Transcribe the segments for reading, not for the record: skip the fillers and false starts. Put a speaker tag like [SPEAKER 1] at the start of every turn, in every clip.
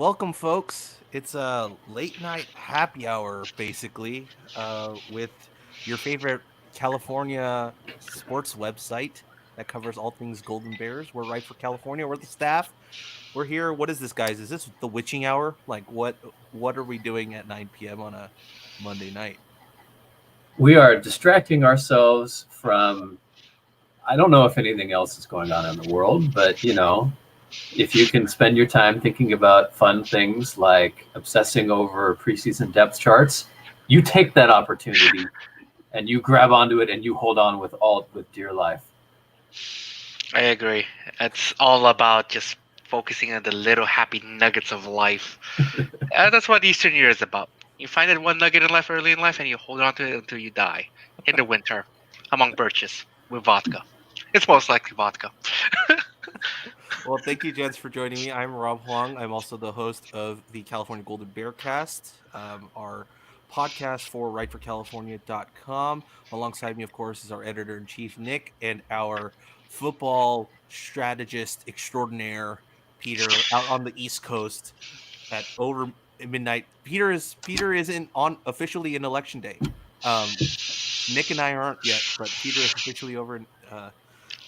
[SPEAKER 1] welcome, folks. It's a late night happy hour, basically, with your favorite California sports website that covers all things Golden Bears. We're right for California. We're the staff. We're here. What is this, guys? Is this the witching hour? Like, what are we doing at 9 p.m. on a Monday night?
[SPEAKER 2] We are distracting ourselves from, I don't know if anything else is going on in the world, but if you can spend your time thinking about fun things like obsessing over preseason depth charts, you take that opportunity and you grab onto it and you hold on with dear life.
[SPEAKER 3] I agree. It's all about just focusing on the little happy nuggets of life. That's what Eastern Year is about. You find that one nugget in life early in life and you hold on to it until you die. In the winter, among birches, with vodka. It's most likely vodka.
[SPEAKER 1] Well, thank you, gents, for joining me. I'm Rob Huang. I'm also the host of the California Golden Bear Cast, our podcast for rightforcalifornia.com. Alongside me, of course, is our editor in chief, Nick, and our football strategist extraordinaire, Peter, out on the East Coast at over midnight. Peter isn't on officially in election day. Nick and I aren't yet, but Peter is officially over in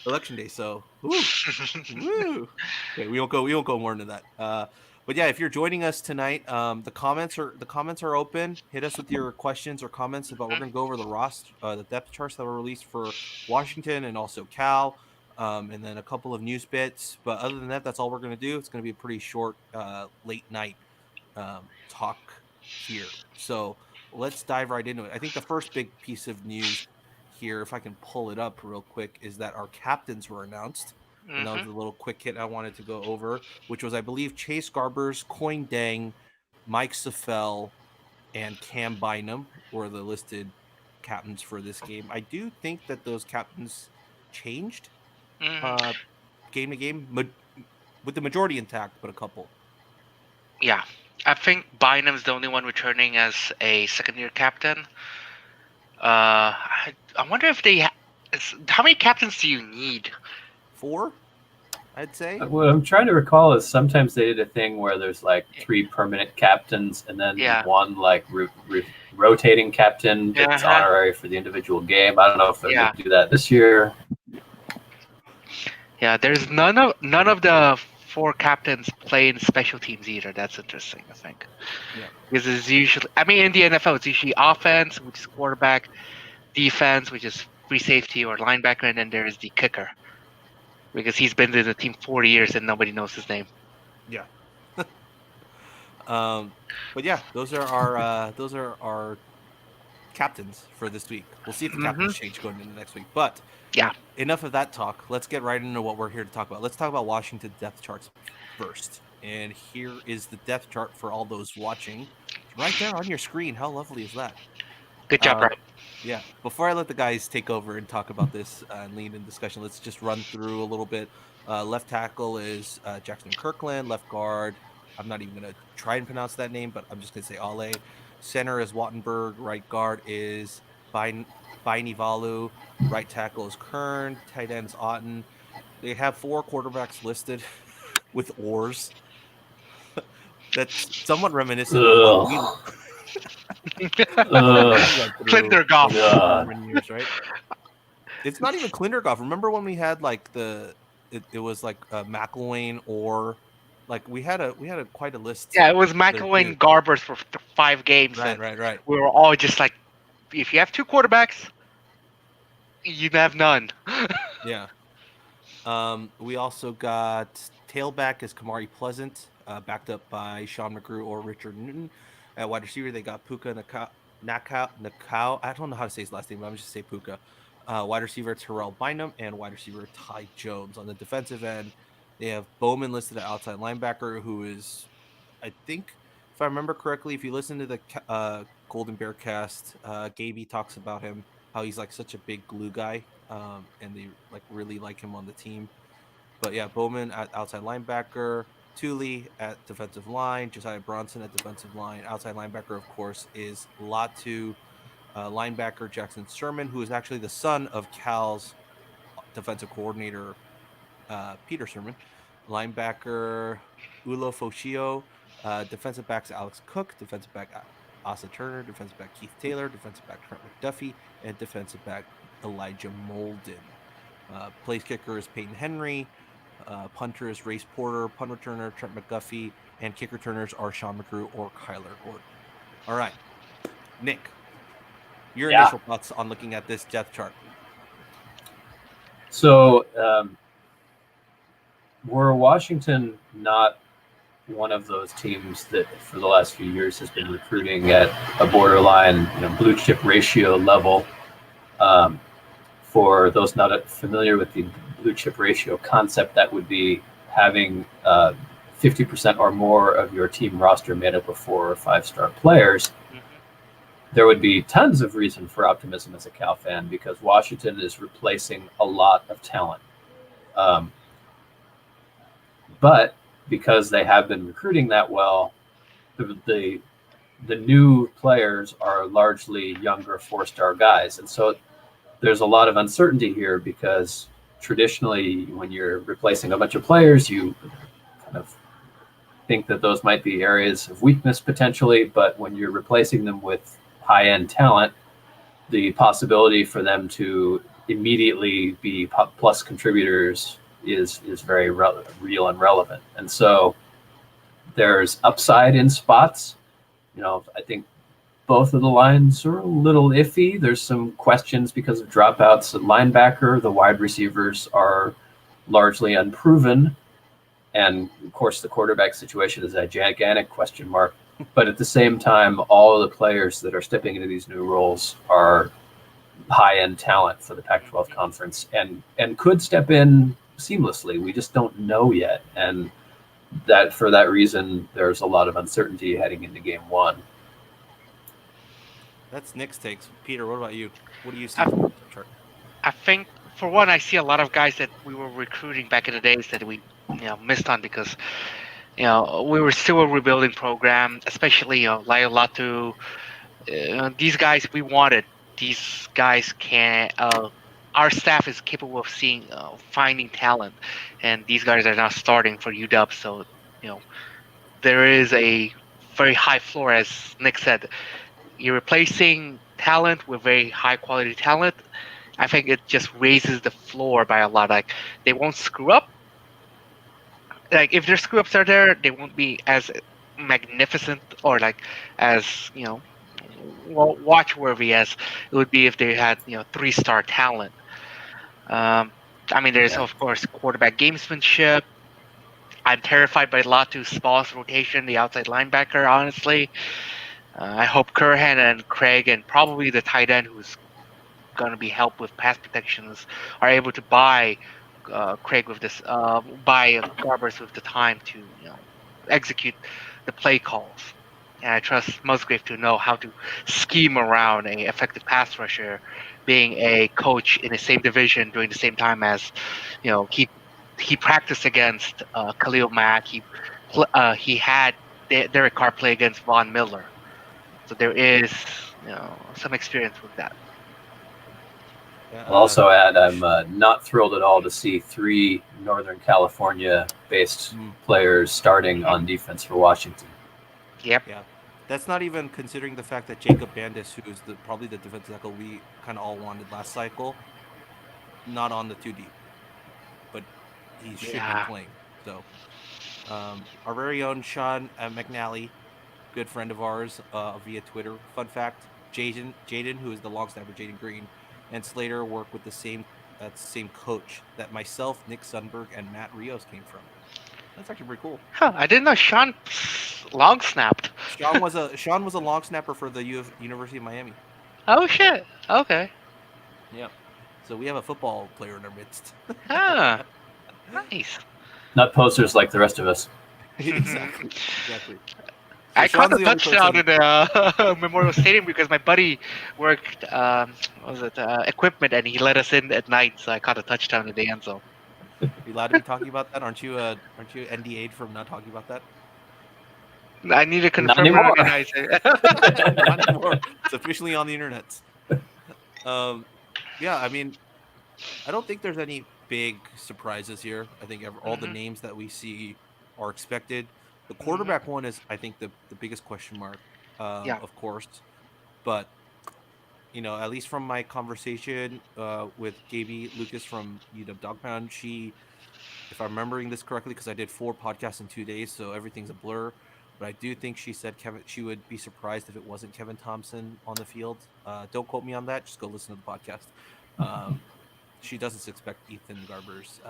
[SPEAKER 1] election day. So, woo. Okay, we won't go more into that. But yeah, if you're joining us tonight, the comments are open. Hit us with your questions or comments about. We're gonna go over the roster, the depth charts that were released for Washington and also Cal, and then a couple of news bits. But other than that, that's all we're gonna do. It's gonna be a pretty short, late night talk here. So let's dive right into it. I think the first big piece of news here, if I can pull it up real quick, is that our captains were announced. And that was
[SPEAKER 3] Hmm.
[SPEAKER 1] the little quick hit I wanted to go over, which was, I believe, Chase Garbers, Coin Dang, Mike Safell, and Cam Bynum were the listed captains for this game. I do think that those captains changed
[SPEAKER 3] Hmm.
[SPEAKER 1] uh, game to game, with the majority intact, but a couple.
[SPEAKER 3] Yeah. I think Bynum's the only one returning as a second year captain. I wonder if how many captains do you need?
[SPEAKER 1] Four, I'd say.
[SPEAKER 2] What I'm trying to recall is sometimes they did a thing where there's like
[SPEAKER 3] Eh,
[SPEAKER 2] three permanent captains and then
[SPEAKER 3] Yeah.
[SPEAKER 2] one like rotating captain that's
[SPEAKER 3] Uh-huh.
[SPEAKER 2] honorary for the individual game. I don't know if they're going
[SPEAKER 3] Yeah.
[SPEAKER 2] to do that this year.
[SPEAKER 3] Yeah, there's none of the four captains play in special teams either. That's interesting, I think.
[SPEAKER 1] Yeah.
[SPEAKER 3] Because it's usually, I mean, in the NFL, it's usually offense, which is quarterback, defense, which is free safety or linebacker, and then there is the kicker, because he's been in the team 40 years and nobody knows his name.
[SPEAKER 1] Yeah. Um, but yeah, those are our captains for this week. We'll see if the
[SPEAKER 3] Hmm.
[SPEAKER 1] captains change going into next week. But
[SPEAKER 3] Yeah.
[SPEAKER 1] enough of that talk. Let's get right into what we're here to talk about. Let's talk about Washington depth charts first. And here is the depth chart for all those watching. It's right there on your screen. How lovely is that?
[SPEAKER 3] Good job,
[SPEAKER 1] Uh,
[SPEAKER 3] Rob.
[SPEAKER 1] yeah. Before I let the guys take over and talk about this and lead in discussion, let's just run through a little bit. Left tackle is Jackson Kirkland. Left guard, I'm not even going to try and pronounce that name, but I'm just going to say Ale. Center is Wattenberg. Right guard is Baini Valu. Right tackle is Kern. Tight end is Otten. They have four quarterbacks listed with oars. That's somewhat reminiscent of what we
[SPEAKER 2] Ugh.
[SPEAKER 1] what
[SPEAKER 2] Ugh.
[SPEAKER 1] we went through
[SPEAKER 3] Klindergoff.
[SPEAKER 1] for
[SPEAKER 2] God.
[SPEAKER 1] many years, right? It's not even Klindergoff. Remember when we had like it was like McElwain, or like we had a quite a list
[SPEAKER 3] Yeah, it was
[SPEAKER 1] there too.
[SPEAKER 3] McElwain Garbers for 5 games,
[SPEAKER 1] Right,
[SPEAKER 3] and
[SPEAKER 1] right, right.
[SPEAKER 3] we were all just like, if you have two quarterbacks, you have none.
[SPEAKER 1] Yeah. We also got tailback is Kamari Pleasant, backed up by Sean McGrew or Richard Newton. At wide receiver, they got Puka Nakao. I don't know how to say his last name, but I'm just say Puka. Wide receiver Terrell Bynum and wide receiver Ty Jones. On the defensive end, they have Bowman listed at outside linebacker, who is, I think, if I remember correctly, if you listen to the Golden Bear cast, Gaby talks about him, how he's like such a big glue guy, and they like really like him on the team. But yeah, Bowman at outside linebacker, Thule at defensive line, Josiah Bronson at defensive line. Outside linebacker, of course, is Latu, linebacker Jackson Sherman, who is actually the son of Cal's defensive coordinator, Peter Sherman. Linebacker Ulo Foshio, Defensive backs Alex Cook, defensive back Asa Turner, defensive back Keith Taylor, defensive back Trent McDuffie, and defensive back Elijah Molden. Place kicker is Peyton Henry. Punter is Race Porter. Punt returner Trent McGuffey, and kicker returners are Sean McGrew or Kyler Gordon. All right, Nick, your
[SPEAKER 2] Yeah.
[SPEAKER 1] initial thoughts on looking at this depth chart?
[SPEAKER 2] So, were Washington not one of those teams that for the last few years has been recruiting at a borderline, blue chip ratio level? For those not familiar with the blue chip ratio concept, that would be having 50% or more of your team roster made up of 4 or 5-star players. There would be tons of reason for optimism as a Cal fan because Washington is replacing a lot of talent. But because they have been recruiting that well, the new players are largely younger 4-star guys. And so there's a lot of uncertainty here because traditionally when you're replacing a bunch of players, you kind of think that those might be areas of weakness potentially, but when you're replacing them with high-end talent, the possibility for them to immediately be plus contributors is very real and relevant. And so there's upside in spots. I think both of the lines are a little iffy. There's some questions because of dropouts at linebacker. The wide receivers are largely unproven. And of course, the quarterback situation is a gigantic question mark. But at the same time, all of the players that are stepping into these new roles are high-end talent for the Pac-12 conference and could step in seamlessly. We just don't know yet. And that for that reason, there's a lot of uncertainty heading into game 1.
[SPEAKER 1] That's Nick's takes. Peter, what about you? What do you see from the chart?
[SPEAKER 3] I think, for one, I see a lot of guys that we were recruiting back in the days that we missed on because we were still a rebuilding program, especially Lyle Latu. These guys we wanted. These guys can. Our staff is capable of finding talent, and these guys are now starting for UW. So there is a very high floor, as Nick said. You're replacing talent with very high quality talent. I think it just raises the floor by a lot. Like they won't screw up. Like if their screw ups are there, they won't be as magnificent or like as watch worthy as it would be if they had 3-star talent. There's of course quarterback gamesmanship. I'm terrified by Latu's Spall's rotation, the outside linebacker. Honestly, I hope Curhan and Craig and probably the tight end who's going to be helped with pass protections are able to buy Craig with this, buy Garbers with the time to execute the play calls. And I trust Musgrave to know how to scheme around a effective pass rusher, being a coach in the same division during the same time as he practiced against Khalil Mack. He had Derek Carr play against Von Miller, so there is some experience with that.
[SPEAKER 2] I'll also add, I'm not thrilled at all to see 3 Northern California-based players starting on defense for Washington.
[SPEAKER 3] Yep.
[SPEAKER 1] Yeah. That's not even considering the fact that Jacob Bandis, who's probably the defensive tackle we kind of all wanted last cycle, not on the 2 deep, but he should be playing. So, our very own Sean McNally, good friend of ours via Twitter. Fun fact: Jaden, who is the long snapper, Jaden Green, and Slater work with the same coach that myself, Nick Sundberg, and Matt Rios came from. That's actually pretty cool.
[SPEAKER 3] Huh, I didn't know Sean long snapped.
[SPEAKER 1] Sean was a long snapper for the University of Miami.
[SPEAKER 3] Oh shit! Okay.
[SPEAKER 1] Yeah. So we have a football player in our midst.
[SPEAKER 3] Ah, nice.
[SPEAKER 2] Not posters like the rest of us.
[SPEAKER 1] Exactly. So
[SPEAKER 3] I caught
[SPEAKER 1] Sean's
[SPEAKER 3] the touchdown in the Memorial Stadium because my buddy worked equipment and he let us in at night, so I caught a touchdown in the end zone.
[SPEAKER 1] Are you allowed to be talking about that? Aren't you NDA'd from not talking about that?
[SPEAKER 3] I need to confirm.
[SPEAKER 2] Not anymore.
[SPEAKER 1] Not anymore. It's officially on the internet. Yeah, I don't think there's any big surprises here. I think all the names that we see are expected. The
[SPEAKER 3] Hmm.
[SPEAKER 1] quarterback one is, I think, the biggest question mark,
[SPEAKER 3] Yeah.
[SPEAKER 1] of course. But at least from my conversation with JB Lucas from UW Dog Pound, if I'm remembering this correctly, because I did 4 podcasts in 2 days, so everything's a blur. But I do think she said she would be surprised if it wasn't Kevin Thompson on the field. Don't quote me on that. Just go listen to the podcast. Um, she doesn't expect Ethan Garbers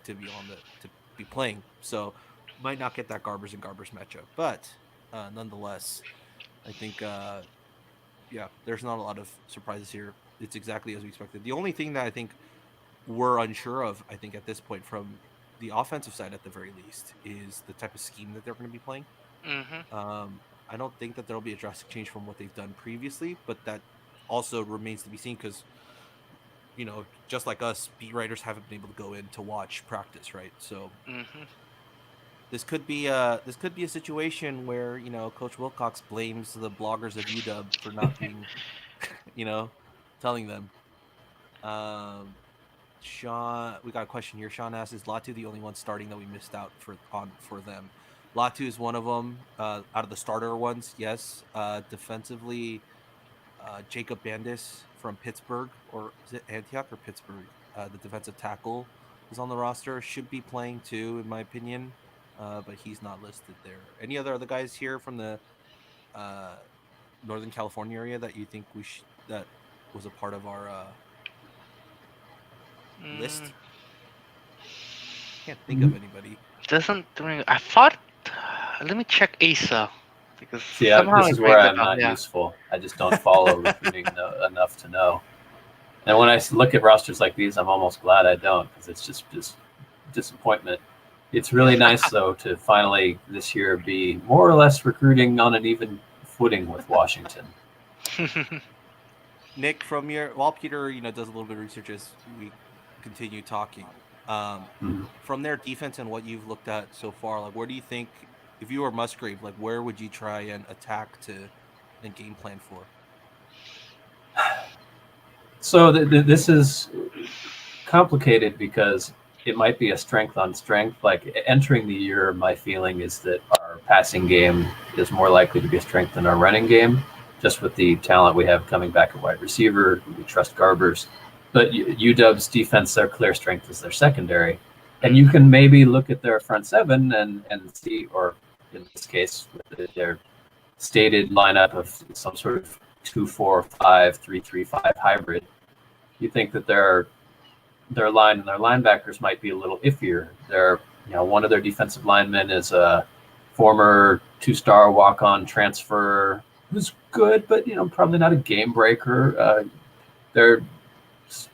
[SPEAKER 1] to be to be playing, so might not get that Garbers and Garbers matchup. But nonetheless, I think yeah, there's not a lot of surprises here. It's exactly as we expected. The only thing that I think we're unsure of, I think, at this point from the offensive side, at the very least, is the type of scheme that they're going to be playing.
[SPEAKER 3] Hmm.
[SPEAKER 1] I don't think that there'll be a drastic change from what they've done previously, but that also remains to be seen because just like us, beat writers haven't been able to go in to watch practice, right? So
[SPEAKER 3] Hmm.
[SPEAKER 1] this could be a situation where Coach Wilcox blames the bloggers of UW for not being, you know, telling them. Um, Sean, we got a question here. Sean asks, "Is Latu the only one starting that we missed out for them?" Latu is one of them. Out of the starter ones, yes. Defensively, Jacob Bandis from Pittsburgh, or is it Antioch or Pittsburgh? The defensive tackle is on the roster. Should be playing too, in my opinion, but he's not listed there. Any other guys here from the uh, Northern California area that you think that was a part of our
[SPEAKER 3] Mm,
[SPEAKER 1] list? Can't think of
[SPEAKER 2] Mm,
[SPEAKER 1] anybody.
[SPEAKER 3] doesn't ring. I thought. Let me check Asa because
[SPEAKER 2] See,
[SPEAKER 3] somehow
[SPEAKER 2] this
[SPEAKER 3] it
[SPEAKER 2] is where
[SPEAKER 3] rings a
[SPEAKER 2] I'm
[SPEAKER 3] bell.
[SPEAKER 2] not
[SPEAKER 3] Yeah.
[SPEAKER 2] useful. I just don't follow recruiting enough to know. And when I look at rosters like these, I'm almost glad I don't because it's just disappointment. It's really
[SPEAKER 3] Yeah.
[SPEAKER 2] nice though to finally this year be more or less recruiting on an even footing with Washington.
[SPEAKER 1] Nick, from while Peter, does a little bit of research as we continue talking,
[SPEAKER 2] Mhm.
[SPEAKER 1] from their defense and what you've looked at so far, like where do you think, if you were Musgrave, like where would you try and attack to and game plan for?
[SPEAKER 2] So this is complicated because it might be a strength on strength. Like entering the year, my feeling is that our passing game is more likely to be a strength than our running game, just with the talent we have coming back at wide receiver. We trust Garbers, but UW's defense, their clear strength is their secondary, and you
[SPEAKER 3] Hmm.
[SPEAKER 2] can maybe look at their front seven and see, or in this case, their stated lineup of some sort of 2-4-5, 3-3-5 hybrid. You think that their line and their linebackers might be a little iffier. One of their defensive linemen is a former two-star walk-on transfer who's good, but probably not a game breaker. They're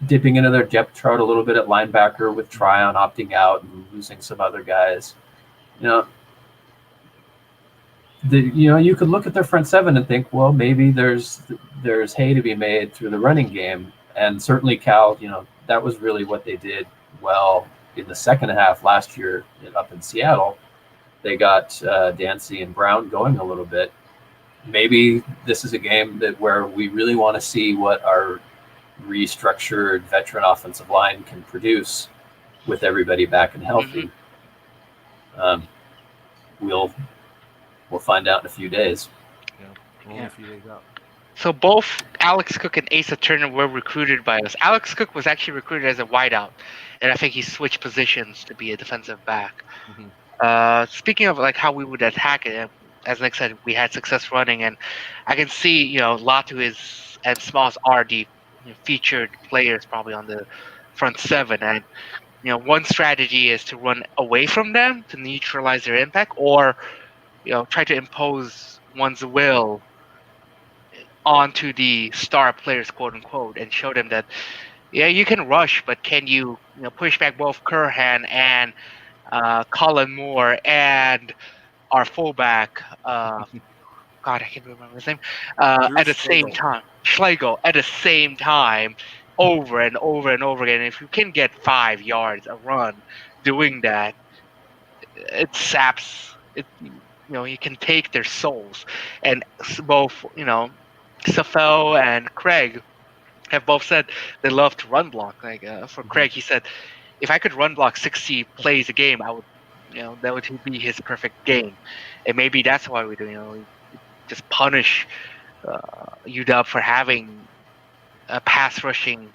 [SPEAKER 2] dipping into their depth chart a little bit at linebacker with Tryon opting out and losing some other guys. You know, you could look at their front seven and think, well, maybe there's hay to be made through the running game, and certainly Cal, that was really what they did well in the second half last year up in Seattle. They got Dancy and Brown going a little bit. Maybe this is a game where we really want to see what our restructured veteran offensive line can produce with everybody back and
[SPEAKER 3] Hmm.
[SPEAKER 2] healthy. Um, we'll we'll find out in a few days.
[SPEAKER 1] Yeah, we're only
[SPEAKER 3] Yeah.
[SPEAKER 1] a few days out.
[SPEAKER 3] So both Alex Cook and Asa Turner were recruited by us. Alex Cook was actually recruited as a wideout, and I think he switched positions to be a defensive back.
[SPEAKER 1] Hmm.
[SPEAKER 3] Speaking of like how we would attack it, as Nick said, we had success running, and I can see Latu is and Smalls are the featured players probably on the front seven, and one strategy is to run away from them to neutralize their impact, or try to impose one's will onto the star players, quote unquote, and show them that yeah, you can rush, but can you push back both Curhan and Colin Moore and our fullback, God, I can't remember his name,
[SPEAKER 1] Drew
[SPEAKER 3] at the same
[SPEAKER 1] Schlegel.
[SPEAKER 3] time, Schlegel, at the same time, over and over and over again. If you can get 5 yards a run doing that, it saps it. You can take their souls, and both Safel and Craig have both said they love to run block. Like for Craig, he said, if I could run block 60 plays a game, I would That would be his perfect game, and maybe that's why we do. We just punish UW for having a pass rushing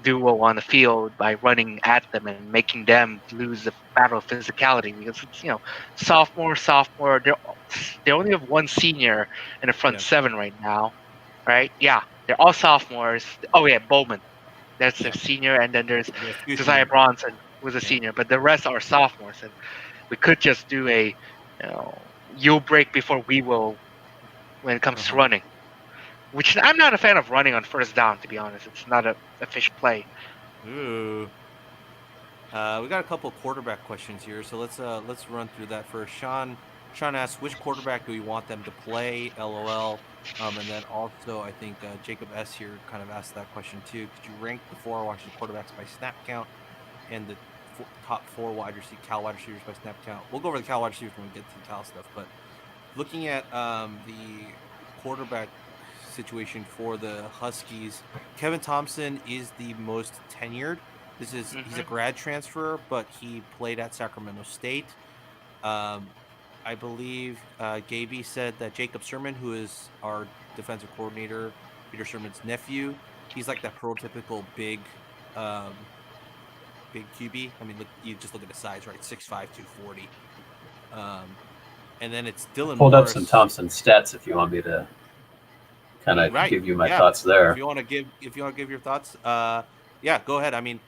[SPEAKER 3] duo on the field by running at them and making them lose the battle of physicality because it's sophomore. They only have one senior in the front
[SPEAKER 1] Yeah.
[SPEAKER 3] seven right now, right? Yeah, they're all sophomores. Oh yeah, Bowman, that's their
[SPEAKER 1] Yeah.
[SPEAKER 3] senior, and then there's
[SPEAKER 1] There's two
[SPEAKER 3] Josiah
[SPEAKER 1] seniors.
[SPEAKER 3] Bronson who's a
[SPEAKER 1] Yeah.
[SPEAKER 3] senior, but the rest are sophomores, and we could just do a you'll break before we will when it comes to
[SPEAKER 1] Uh-huh.
[SPEAKER 3] running. Which I'm not a fan of running on first down, to be honest. It's not a efficient play.
[SPEAKER 1] Ooh. We got a couple quarterback questions here, so let's run through that first. Sean asks, which quarterback do we want them to play? LOL. And then also, I think Jacob S here kind of asked that question too. Could you rank the four Washington quarterbacks by snap count and the top four Cal wide receivers by snap count? We'll go over the Cal wide receivers when we get to the Cal stuff. But looking at the quarterback situation for the Huskies, Kevin Thompson is the most tenured. He's a
[SPEAKER 3] Hmm.
[SPEAKER 1] grad transfer, but he played at Sacramento State. Um, I believe Gaby said that Jacob Sermon, who is our defensive coordinator, Peter Sermon's nephew, he's like that prototypical um, big QB. I mean, look, you just look at the size, right? 6'5", 240. Um, and then it's Dylan
[SPEAKER 2] Pulled up some
[SPEAKER 1] Morris.
[SPEAKER 2] Thompson stats if you want me to kind of
[SPEAKER 1] Right.
[SPEAKER 2] give you my
[SPEAKER 1] Yeah.
[SPEAKER 2] thoughts there.
[SPEAKER 1] If you want to give your thoughts, yeah, go ahead. I mean,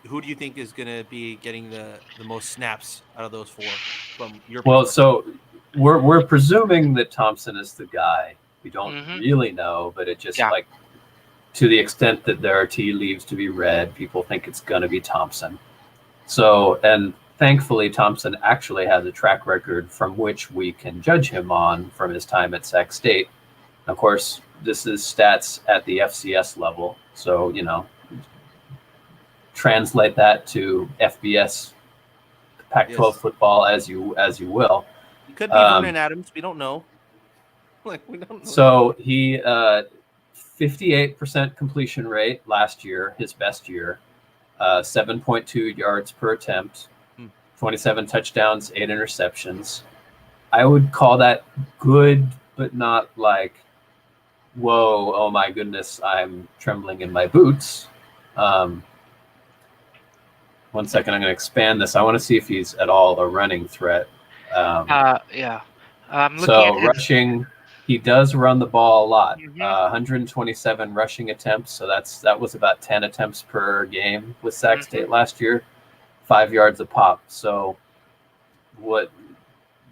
[SPEAKER 1] who do you think is going to be getting the most snaps out of those four from your
[SPEAKER 2] Well,
[SPEAKER 1] perspective?
[SPEAKER 2] so we're presuming that Thompson is the guy. We don't
[SPEAKER 3] Hmm.
[SPEAKER 2] really know, but it just
[SPEAKER 3] Yeah.
[SPEAKER 2] like to the extent that there are tea leaves to be read, people think it's going to be Thompson. So, and thankfully, Thompson actually has a track record from which we can judge him on from his time at Sac State. Of course, this is stats at the FCS level, so translate that to FBS Pac-12
[SPEAKER 1] Yes.
[SPEAKER 2] football as you will.
[SPEAKER 1] He could be
[SPEAKER 2] Um,
[SPEAKER 1] Vernon Adams. We don't know. Like, we don't know.
[SPEAKER 2] so he 58% completion rate last year, his best year, 7.2 yards per attempt,
[SPEAKER 1] Hmm.
[SPEAKER 2] 27 touchdowns, 8 interceptions. I would call that good, but not like, whoa, oh my goodness, I'm trembling in my boots. Um, One second, I'm going to expand this. I want to see if he's at all a running threat. Um,
[SPEAKER 3] Yeah. I'm looking at
[SPEAKER 2] so
[SPEAKER 3] his.
[SPEAKER 2] rushing, he does run the ball a lot.
[SPEAKER 3] Hmm.
[SPEAKER 2] 127 rushing attempts, so that was about 10 attempts per game with Sac
[SPEAKER 3] Hmm.
[SPEAKER 2] State last year, 5 yards a pop. So what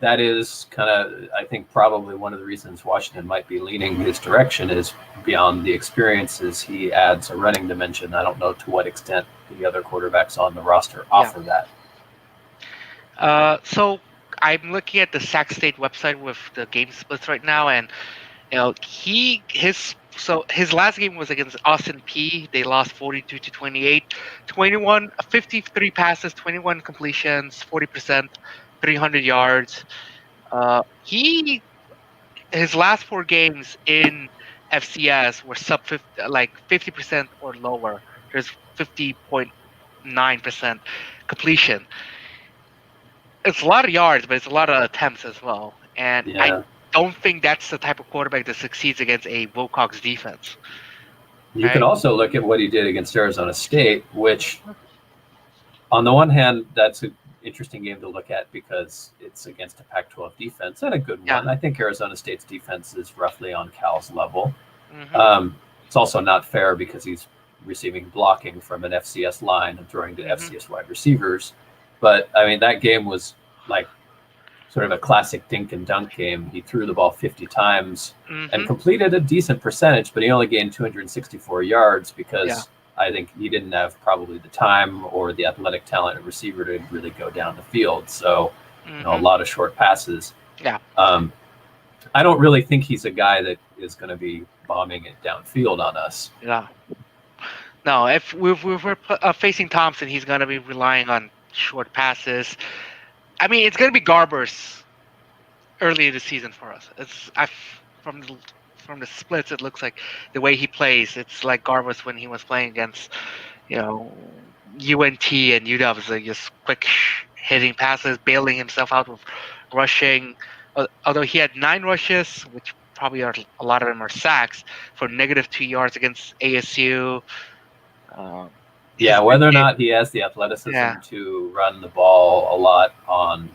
[SPEAKER 2] that is kind of, I think, probably one of the reasons Washington might be leaning his direction is beyond the experiences, he adds a running dimension. I don't know to what extent the other quarterbacks on the roster
[SPEAKER 3] Yeah.
[SPEAKER 2] offer that.
[SPEAKER 3] So I'm looking at the Sac State website with the game splits right now, and his last game was against Austin P. They lost 42 to 28, 53 passes, 21 completions, 40%, 300 yards. He his last four games in FCS were sub 50, like 50% or lower. There's 50.9% completion. It's a lot of yards, but it's a lot of attempts as well. And I
[SPEAKER 2] Yeah.
[SPEAKER 3] don't think that's the type of quarterback that succeeds against a Wilcox defense,
[SPEAKER 2] You can
[SPEAKER 3] right?
[SPEAKER 2] also look at what he did against Arizona State, which, on the one hand, that's an interesting game to look at because it's against a Pac-12 defense and a good
[SPEAKER 3] Yeah.
[SPEAKER 2] one. I think Arizona State's defense is roughly on Cal's level.
[SPEAKER 3] Hmm.
[SPEAKER 2] It's also not fair because he's receiving blocking from an FCS line and throwing to
[SPEAKER 3] Hmm.
[SPEAKER 2] FCS wide receivers. But I mean, that game was like sort of a classic dink and dunk game. He threw the ball 50 times and
[SPEAKER 3] Hmm.
[SPEAKER 2] completed a decent percentage, but he only gained 264 yards
[SPEAKER 3] Yeah.
[SPEAKER 2] because I think he didn't have probably the time or the athletic talent at receiver to really go down the field. So, a
[SPEAKER 3] Hmm.
[SPEAKER 2] lot of short passes.
[SPEAKER 3] Yeah.
[SPEAKER 2] Um, I don't really think he's a guy that is going to be bombing it downfield on us.
[SPEAKER 3] Yeah. No, if we're facing Thompson, he's gonna be relying on short passes. I mean, it's gonna be Garbers early in the season for us. From the splits, it looks like the way he plays, it's like Garbers when he was playing against UNT and UW. It's like just quick hitting passes, bailing himself out with rushing. Although he had 9 rushes, which probably are a lot of them are sacks for -2 yards against ASU. Um,
[SPEAKER 2] Yeah,
[SPEAKER 3] his big
[SPEAKER 2] whether or
[SPEAKER 3] game,
[SPEAKER 2] not he has the athleticism
[SPEAKER 3] yeah,
[SPEAKER 2] to run the ball a lot on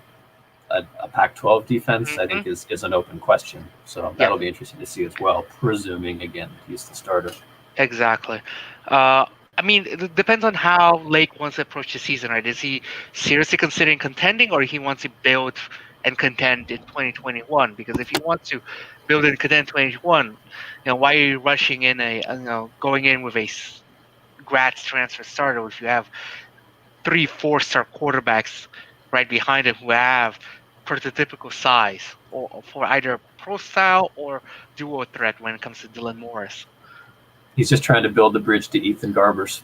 [SPEAKER 2] a Pac-12 defense, I
[SPEAKER 3] hmm
[SPEAKER 2] think is an open question. So
[SPEAKER 3] yeah,
[SPEAKER 2] that'll be interesting to see as well. Presuming again he's the starter.
[SPEAKER 3] exactly. Uh, I mean, it depends on how Lake wants to approach the season, right? Is he seriously considering contending, or he wants to build and contend in 2021? Because if he wants to build and contend 2021, why are you rushing in going in with a grad transfer starter if you have 3 4-star quarterbacks right behind him who have prototypical size or for either pro style or duo threat when it comes to Dylan Morris.
[SPEAKER 2] He's just trying to build the bridge to Ethan Garbers.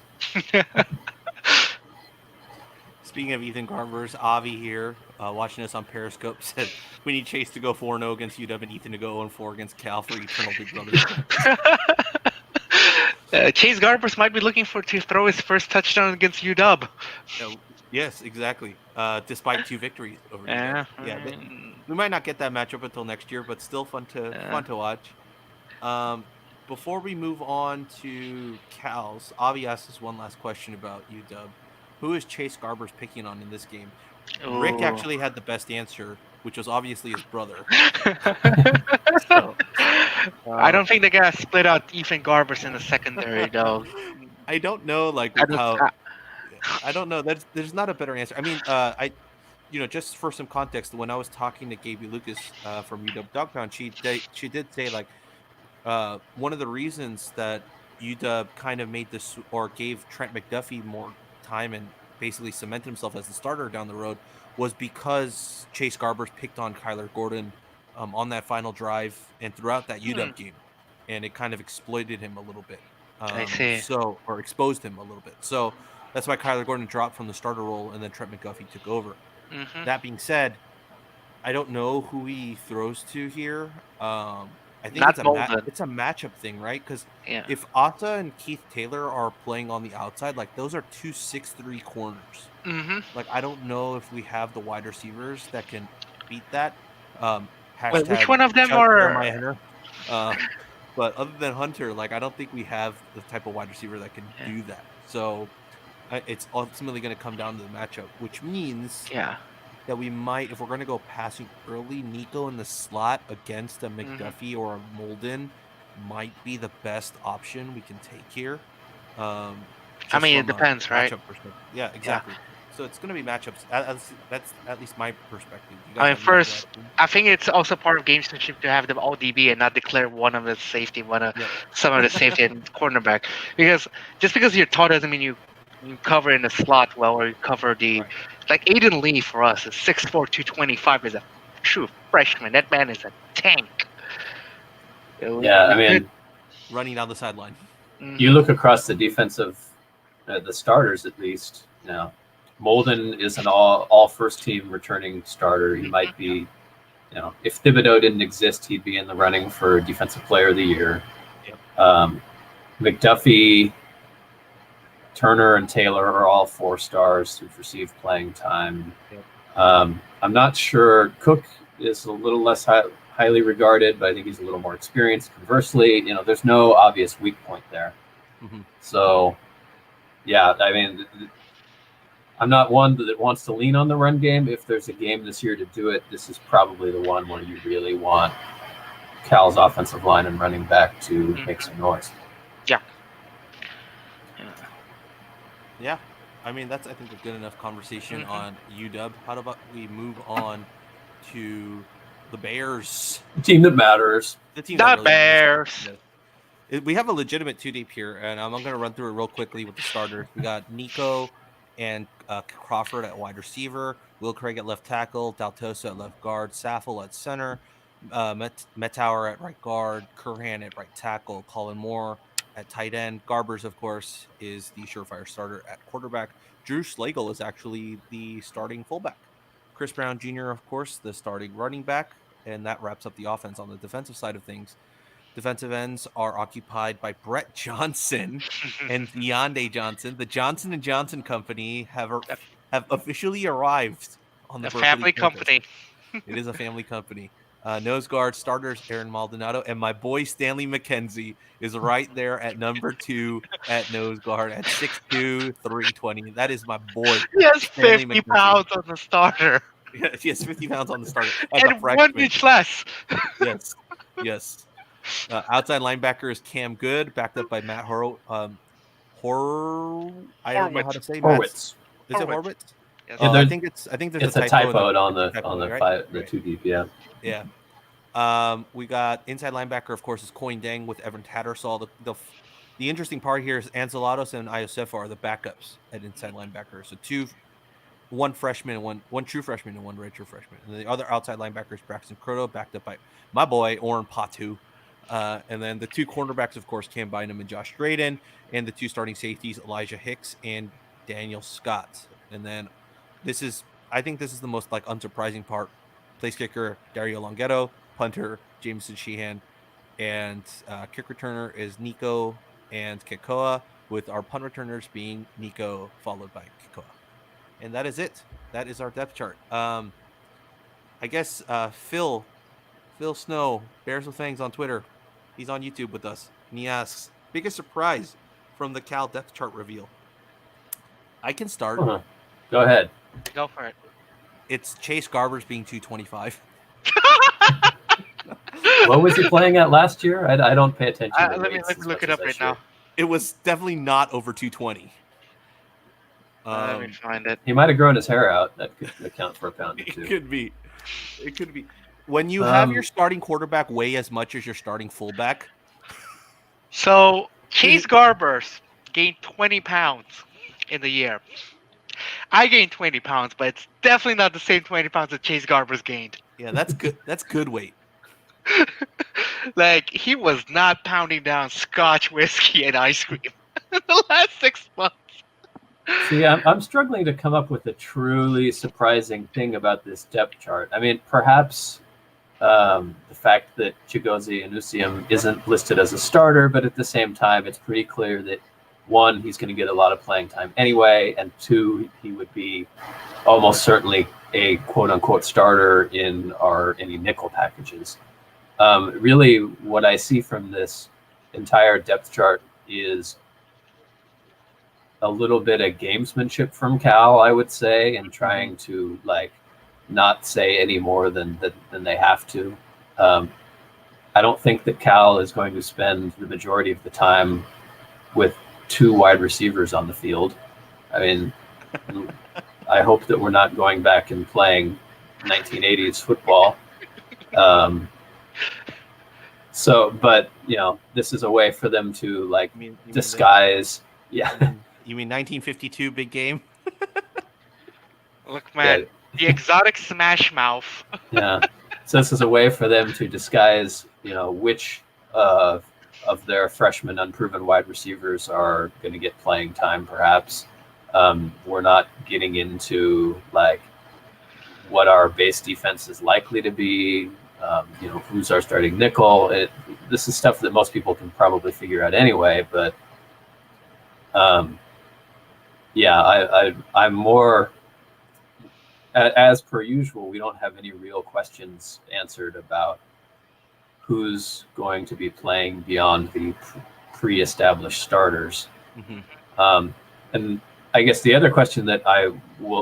[SPEAKER 1] Speaking of Ethan Garbers, Avi here, watching us on Periscope, said we need Chase to go 4-0 against UW and Ethan to go 0-4 against Cal for eternal Big Brother status.
[SPEAKER 3] Chase Garbers might be looking for to throw his first touchdown against UW.
[SPEAKER 1] Yes, exactly. Despite 2 victories over UW.
[SPEAKER 3] Yeah,
[SPEAKER 1] Yeah, we might not get that matchup until next year, but still fun to watch. Um, before we move on to Cal's, Avi asked us one last question about UW. Who is Chase Garbers picking on in this game? Rick
[SPEAKER 3] Ooh.
[SPEAKER 1] actually had the best answer, which was obviously his brother. So,
[SPEAKER 3] I
[SPEAKER 1] um,
[SPEAKER 3] don't think they're gonna split out Ethan Garbers in the secondary though.
[SPEAKER 1] I don't know, like
[SPEAKER 3] I
[SPEAKER 1] with
[SPEAKER 3] don't,
[SPEAKER 1] how I don't know. There's not a better answer. I mean, just for some context, when I was talking to Gaby Lucas from UW Dog Pound, she did say like one of the reasons that UW kind of made this or gave Trent McDuffie more time and basically cemented himself as the starter down the road was because Chase Garbers picked on Kyler Gordon on that final drive and throughout that
[SPEAKER 3] hmm,
[SPEAKER 1] UW game, and it kind of exploited him a little bit.
[SPEAKER 3] I see.
[SPEAKER 1] Or exposed him a little bit. So that's why Kyler Gordon dropped from the starter role and then Trent McDuffie took over.
[SPEAKER 3] Hmm.
[SPEAKER 1] That being said, I don't know who he throws to here. I think
[SPEAKER 3] Not Molden.
[SPEAKER 1] it's a matchup thing, right? Because
[SPEAKER 3] Yeah.
[SPEAKER 1] if Ata and Keith Taylor are playing on the outside, like those are 2 6'3" corners.
[SPEAKER 3] Hmm.
[SPEAKER 1] Like I don't know if we have the wide receivers that can beat that.
[SPEAKER 3] Wait, which
[SPEAKER 1] Hashtag
[SPEAKER 3] one of them
[SPEAKER 1] Jeremiah
[SPEAKER 3] are?
[SPEAKER 1] Hunter. Uh, but other than Hunter, like I don't think we have the type of wide receiver that can
[SPEAKER 3] Yeah.
[SPEAKER 1] do that. So it's ultimately going to come down to the matchup, which means
[SPEAKER 3] Yeah.
[SPEAKER 1] that we might, if we're going to go passing early, Nico in the slot against a
[SPEAKER 3] Hmm.
[SPEAKER 1] McDuffie or a Molden might be the best option we can take here.
[SPEAKER 3] I
[SPEAKER 1] Just
[SPEAKER 3] mean, it
[SPEAKER 1] from a
[SPEAKER 3] depends, right?
[SPEAKER 1] matchup perspective. Yeah,
[SPEAKER 3] Yeah.
[SPEAKER 1] exactly. So it's going to be matchups. That's at least my perspective. You
[SPEAKER 3] I
[SPEAKER 1] guys
[SPEAKER 3] mean,
[SPEAKER 1] have any other
[SPEAKER 3] first,
[SPEAKER 1] opinion?
[SPEAKER 3] I think it's also part of gamesmanship to have them all DB and not declare one of the safety,
[SPEAKER 1] Yep.
[SPEAKER 3] some of the safety and cornerback. Because just because you're tall doesn't mean you cover in the slot well or you cover the
[SPEAKER 1] Right.
[SPEAKER 3] like Aiden Lee for us is 6'4", 225 is a true freshman. That man is a tank.
[SPEAKER 2] Yeah, I
[SPEAKER 3] We could.
[SPEAKER 2] mean,
[SPEAKER 1] Running down the sideline.
[SPEAKER 2] you
[SPEAKER 3] Hmm.
[SPEAKER 2] look across the defensive, the starters at least. Now, Molden is an all first team returning starter. He might be, if Thibodeau didn't exist, he'd be in the running for Defensive Player of the Year.
[SPEAKER 1] Yep.
[SPEAKER 2] McDuffie, Turner, and Taylor are all 4 stars who've received playing time.
[SPEAKER 1] Yep.
[SPEAKER 2] I'm not sure. Cook is a little less highly regarded, but I think he's a little more experienced. Conversely, there's no obvious weak point there.
[SPEAKER 1] Mm-hmm.
[SPEAKER 2] So, yeah, I mean, I'm not one that wants to lean on the run game. If there's a game this year to do it, this is probably the one where you really want Cal's offensive line and running back to make some noise.
[SPEAKER 3] Yeah.
[SPEAKER 1] Yeah. I mean, that's, I think, a good enough conversation
[SPEAKER 3] Hmm.
[SPEAKER 1] on UW. How about we move on to the Bears?
[SPEAKER 2] The team that matters.
[SPEAKER 1] The team that
[SPEAKER 3] The
[SPEAKER 1] really matters.
[SPEAKER 3] Bears.
[SPEAKER 1] We have a legitimate 2 deep here, and I'm going to run through it real quickly with the starters. We got Nico and Crawford at wide receiver, Will Craig at left tackle, Daltosa at left guard, Saffel at center, Metauer at right guard, Curhan at right tackle, Colin Moore at tight end. Garbers, of course, is the surefire starter at quarterback. Drew Slagle is actually the starting fullback. Chris Brown Jr., of course, the starting running back, and that wraps up the offense on the defensive side of things. Defensive ends are occupied by Brett Johnson and Deonde Johnson. The Johnson and Johnson Company have officially arrived on the
[SPEAKER 3] A
[SPEAKER 1] Berkeley
[SPEAKER 3] family
[SPEAKER 1] campus.
[SPEAKER 3] company.
[SPEAKER 1] It is a family company. Nose guard starters Aaron Maldonado and my boy Stanley McKenzie is right there at number 2 at nose guard at 6'2", 320. That is my boy
[SPEAKER 3] He has
[SPEAKER 1] Stanley
[SPEAKER 3] 50
[SPEAKER 1] McKenzie.
[SPEAKER 3] pounds on the starter.
[SPEAKER 1] Yeah, he has 50 pounds on the starter as a
[SPEAKER 3] And 1
[SPEAKER 1] freshman.
[SPEAKER 3] inch less.
[SPEAKER 1] Yes, yes. Outside linebacker is Cam Good, backed up by Matt I don't know how to say Matt's.
[SPEAKER 2] Horwitz.
[SPEAKER 1] Is it
[SPEAKER 3] Horwitz.
[SPEAKER 1] Horwitz?
[SPEAKER 3] Yes.
[SPEAKER 2] Yeah,
[SPEAKER 1] I think there's
[SPEAKER 2] it's
[SPEAKER 1] a
[SPEAKER 2] a
[SPEAKER 1] typo.
[SPEAKER 2] typo on
[SPEAKER 1] It's a
[SPEAKER 2] the
[SPEAKER 1] typo,
[SPEAKER 2] on the
[SPEAKER 1] right?
[SPEAKER 2] the
[SPEAKER 1] Right.
[SPEAKER 2] too deep. Yeah.
[SPEAKER 1] Yeah. We got inside linebacker, of course, is Coin Dang with Evan Tattersall. The interesting part here is Anzalados and Iosefa are the backups at inside linebacker. So one freshman and one true freshman and one redshirt freshman. And the other outside linebacker is Braxton Croto, backed up by my boy Oren Patu. And then the two cornerbacks, of course, Cam Bynum and Josh Drayden, and the two starting safeties, Elijah Hicks and Daniel Scott. And then I think this is the most like unsurprising part. Place kicker Dario Longhetto, punter Jameson Sheehan, and kick returner is Nico and Kekoa, with our punt returners being Nico followed by Kekoa. And that is it. That is our depth chart. I guess Phil Snow, Bears with Fangs on Twitter, he's on YouTube with us, and he asks, biggest surprise from the Cal depth chart reveal? I can start.
[SPEAKER 2] Go ahead.
[SPEAKER 3] Go for it.
[SPEAKER 1] It's Chase Garbers being 225.
[SPEAKER 2] What was he playing at last year? I don't pay attention. To
[SPEAKER 3] Let me
[SPEAKER 2] weights as
[SPEAKER 3] look
[SPEAKER 2] much
[SPEAKER 3] it
[SPEAKER 2] as
[SPEAKER 3] up
[SPEAKER 2] I
[SPEAKER 3] right
[SPEAKER 2] should.
[SPEAKER 3] now.
[SPEAKER 1] It was definitely not over 220.
[SPEAKER 3] Let me find it.
[SPEAKER 2] He might have grown his hair out. That could account for a pound or
[SPEAKER 1] It
[SPEAKER 2] two.
[SPEAKER 1] could be. It could be. When you have your starting quarterback weigh as much as your starting fullback.
[SPEAKER 3] So Chase Garbers gained 20 pounds in the year. I gained 20 pounds, but it's definitely not the same 20 pounds that Chase Garbers gained.
[SPEAKER 1] Yeah, that's good. That's good weight.
[SPEAKER 3] Like, he was not pounding down Scotch whiskey and ice cream in the last 6 months.
[SPEAKER 2] See, I'm struggling to come up with a truly surprising thing about this depth chart. I mean, perhaps the fact that Chigozie Anusium isn't listed as a starter, but at the same time, it's pretty clear that one, he's going to get a lot of playing time anyway, and two, he would be almost certainly a quote-unquote starter in any nickel packages. Really, what I see from this entire depth chart is a little bit of gamesmanship from Cal, I would say, and trying to not say any more than they have to. I don't think that Cal is going to spend the majority of the time with two wide receivers on the field. I mean, I hope that we're not going back and playing 1980s football. But this is a way for them to disguise. Yeah.
[SPEAKER 1] You mean 1952 big game?
[SPEAKER 3] Look, man, the exotic smash mouth.
[SPEAKER 2] Yeah. So this is a way for them to disguise, which of their freshman unproven wide receivers are going to get playing time, perhaps. We're not getting into what our base defense is likely to be, who's our starting nickel. This is stuff that most people can probably figure out anyway, but I'm more, as per usual, we don't have any real questions answered about who's going to be playing beyond the pre-established starters. Mm-hmm. And I guess the other question that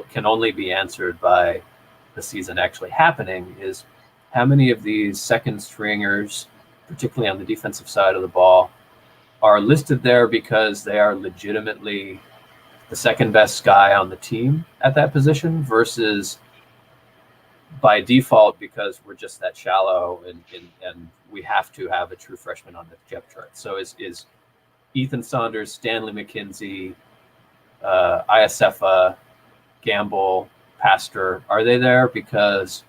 [SPEAKER 2] can only be answered by the season actually happening is how many of these second stringers, particularly on the defensive side of the ball, are listed there because they are legitimately the second best guy on the team at that position versus by default because we're just that shallow and we have to have a true freshman on the depth chart. So is Ethan Saunders, Stanley McKenzie, Iosefa, Gamble, Pastor, are they there because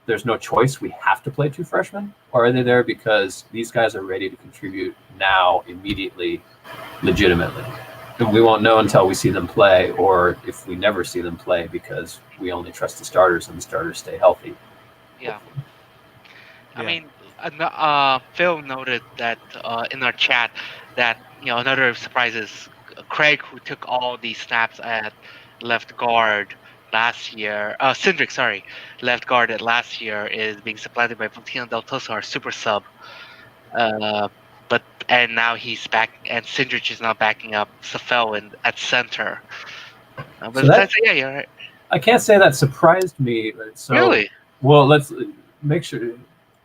[SPEAKER 2] there's no choice, we have to play two freshmen? Or are they there because these guys are ready to contribute now, immediately, legitimately? And we won't know until we see them play, or if we never see them play because we only trust the starters and the starters stay healthy.
[SPEAKER 3] Yeah. I mean, Phil noted that in our chat that another surprise is Craig, who took all these snaps at left guard last year. Cindric, sorry, left guard at last year is being supplanted by Valentino Del Toso, our super sub. Uh, and now he's back, and Cindric is now backing up Safel at center. But
[SPEAKER 2] So that
[SPEAKER 3] yeah, you're right.
[SPEAKER 2] I can't say that surprised me. So,
[SPEAKER 3] Really?
[SPEAKER 2] well, let's make sure.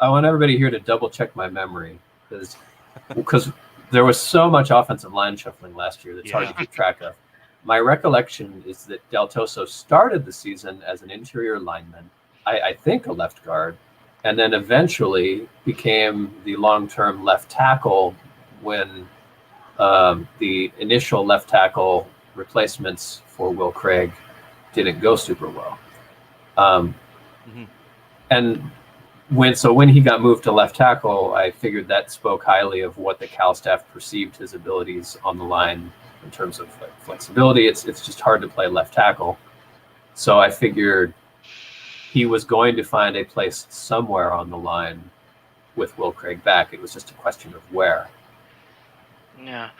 [SPEAKER 2] I want everybody here to double check my memory because there was so much offensive line shuffling last year that's hard to keep track of. My recollection is that Del Toso started the season as an interior lineman, I think a left guard, and then eventually became the long-term left tackle when the initial left tackle replacements for Will Craig didn't go super well. And when he got moved to left tackle, I figured that spoke highly of what the Cal staff perceived his abilities on the line in terms of like flexibility. It's just hard to play left tackle. So I figured he was going to find a place somewhere on the line with Will Craig back. It was just a question of where.
[SPEAKER 3] Yeah.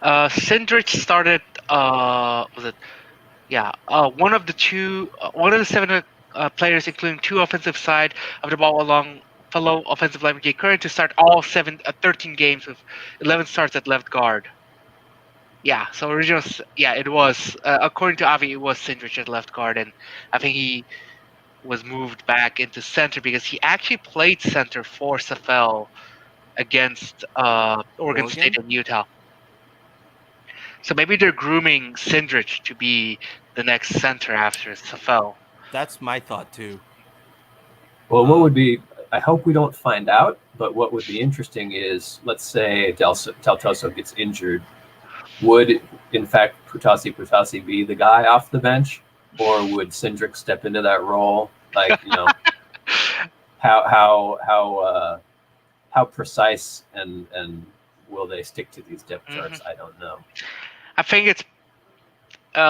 [SPEAKER 3] Cindric started. Was it? Yeah. One of the 7 players, including 2 offensive side of the ball, along fellow offensive lineman Jay Curran, to start all 13 games with 11 starts at left guard. Yeah. So it was according to Avi, it was Cindric at left guard, and I think he was moved back into center because he actually played center for Safel against Oregon State and Utah. So maybe they're grooming Cindric to be the next center after Safel.
[SPEAKER 1] That's my thought too.
[SPEAKER 2] Well, what would be? I hope we don't find out. But what would be interesting is, let's say Del Toso gets injured. Would in fact Putasi be the guy off the bench, or would Cindric step into that role? Like, how precise and will they stick to these depth charts? I don't know.
[SPEAKER 3] I think it's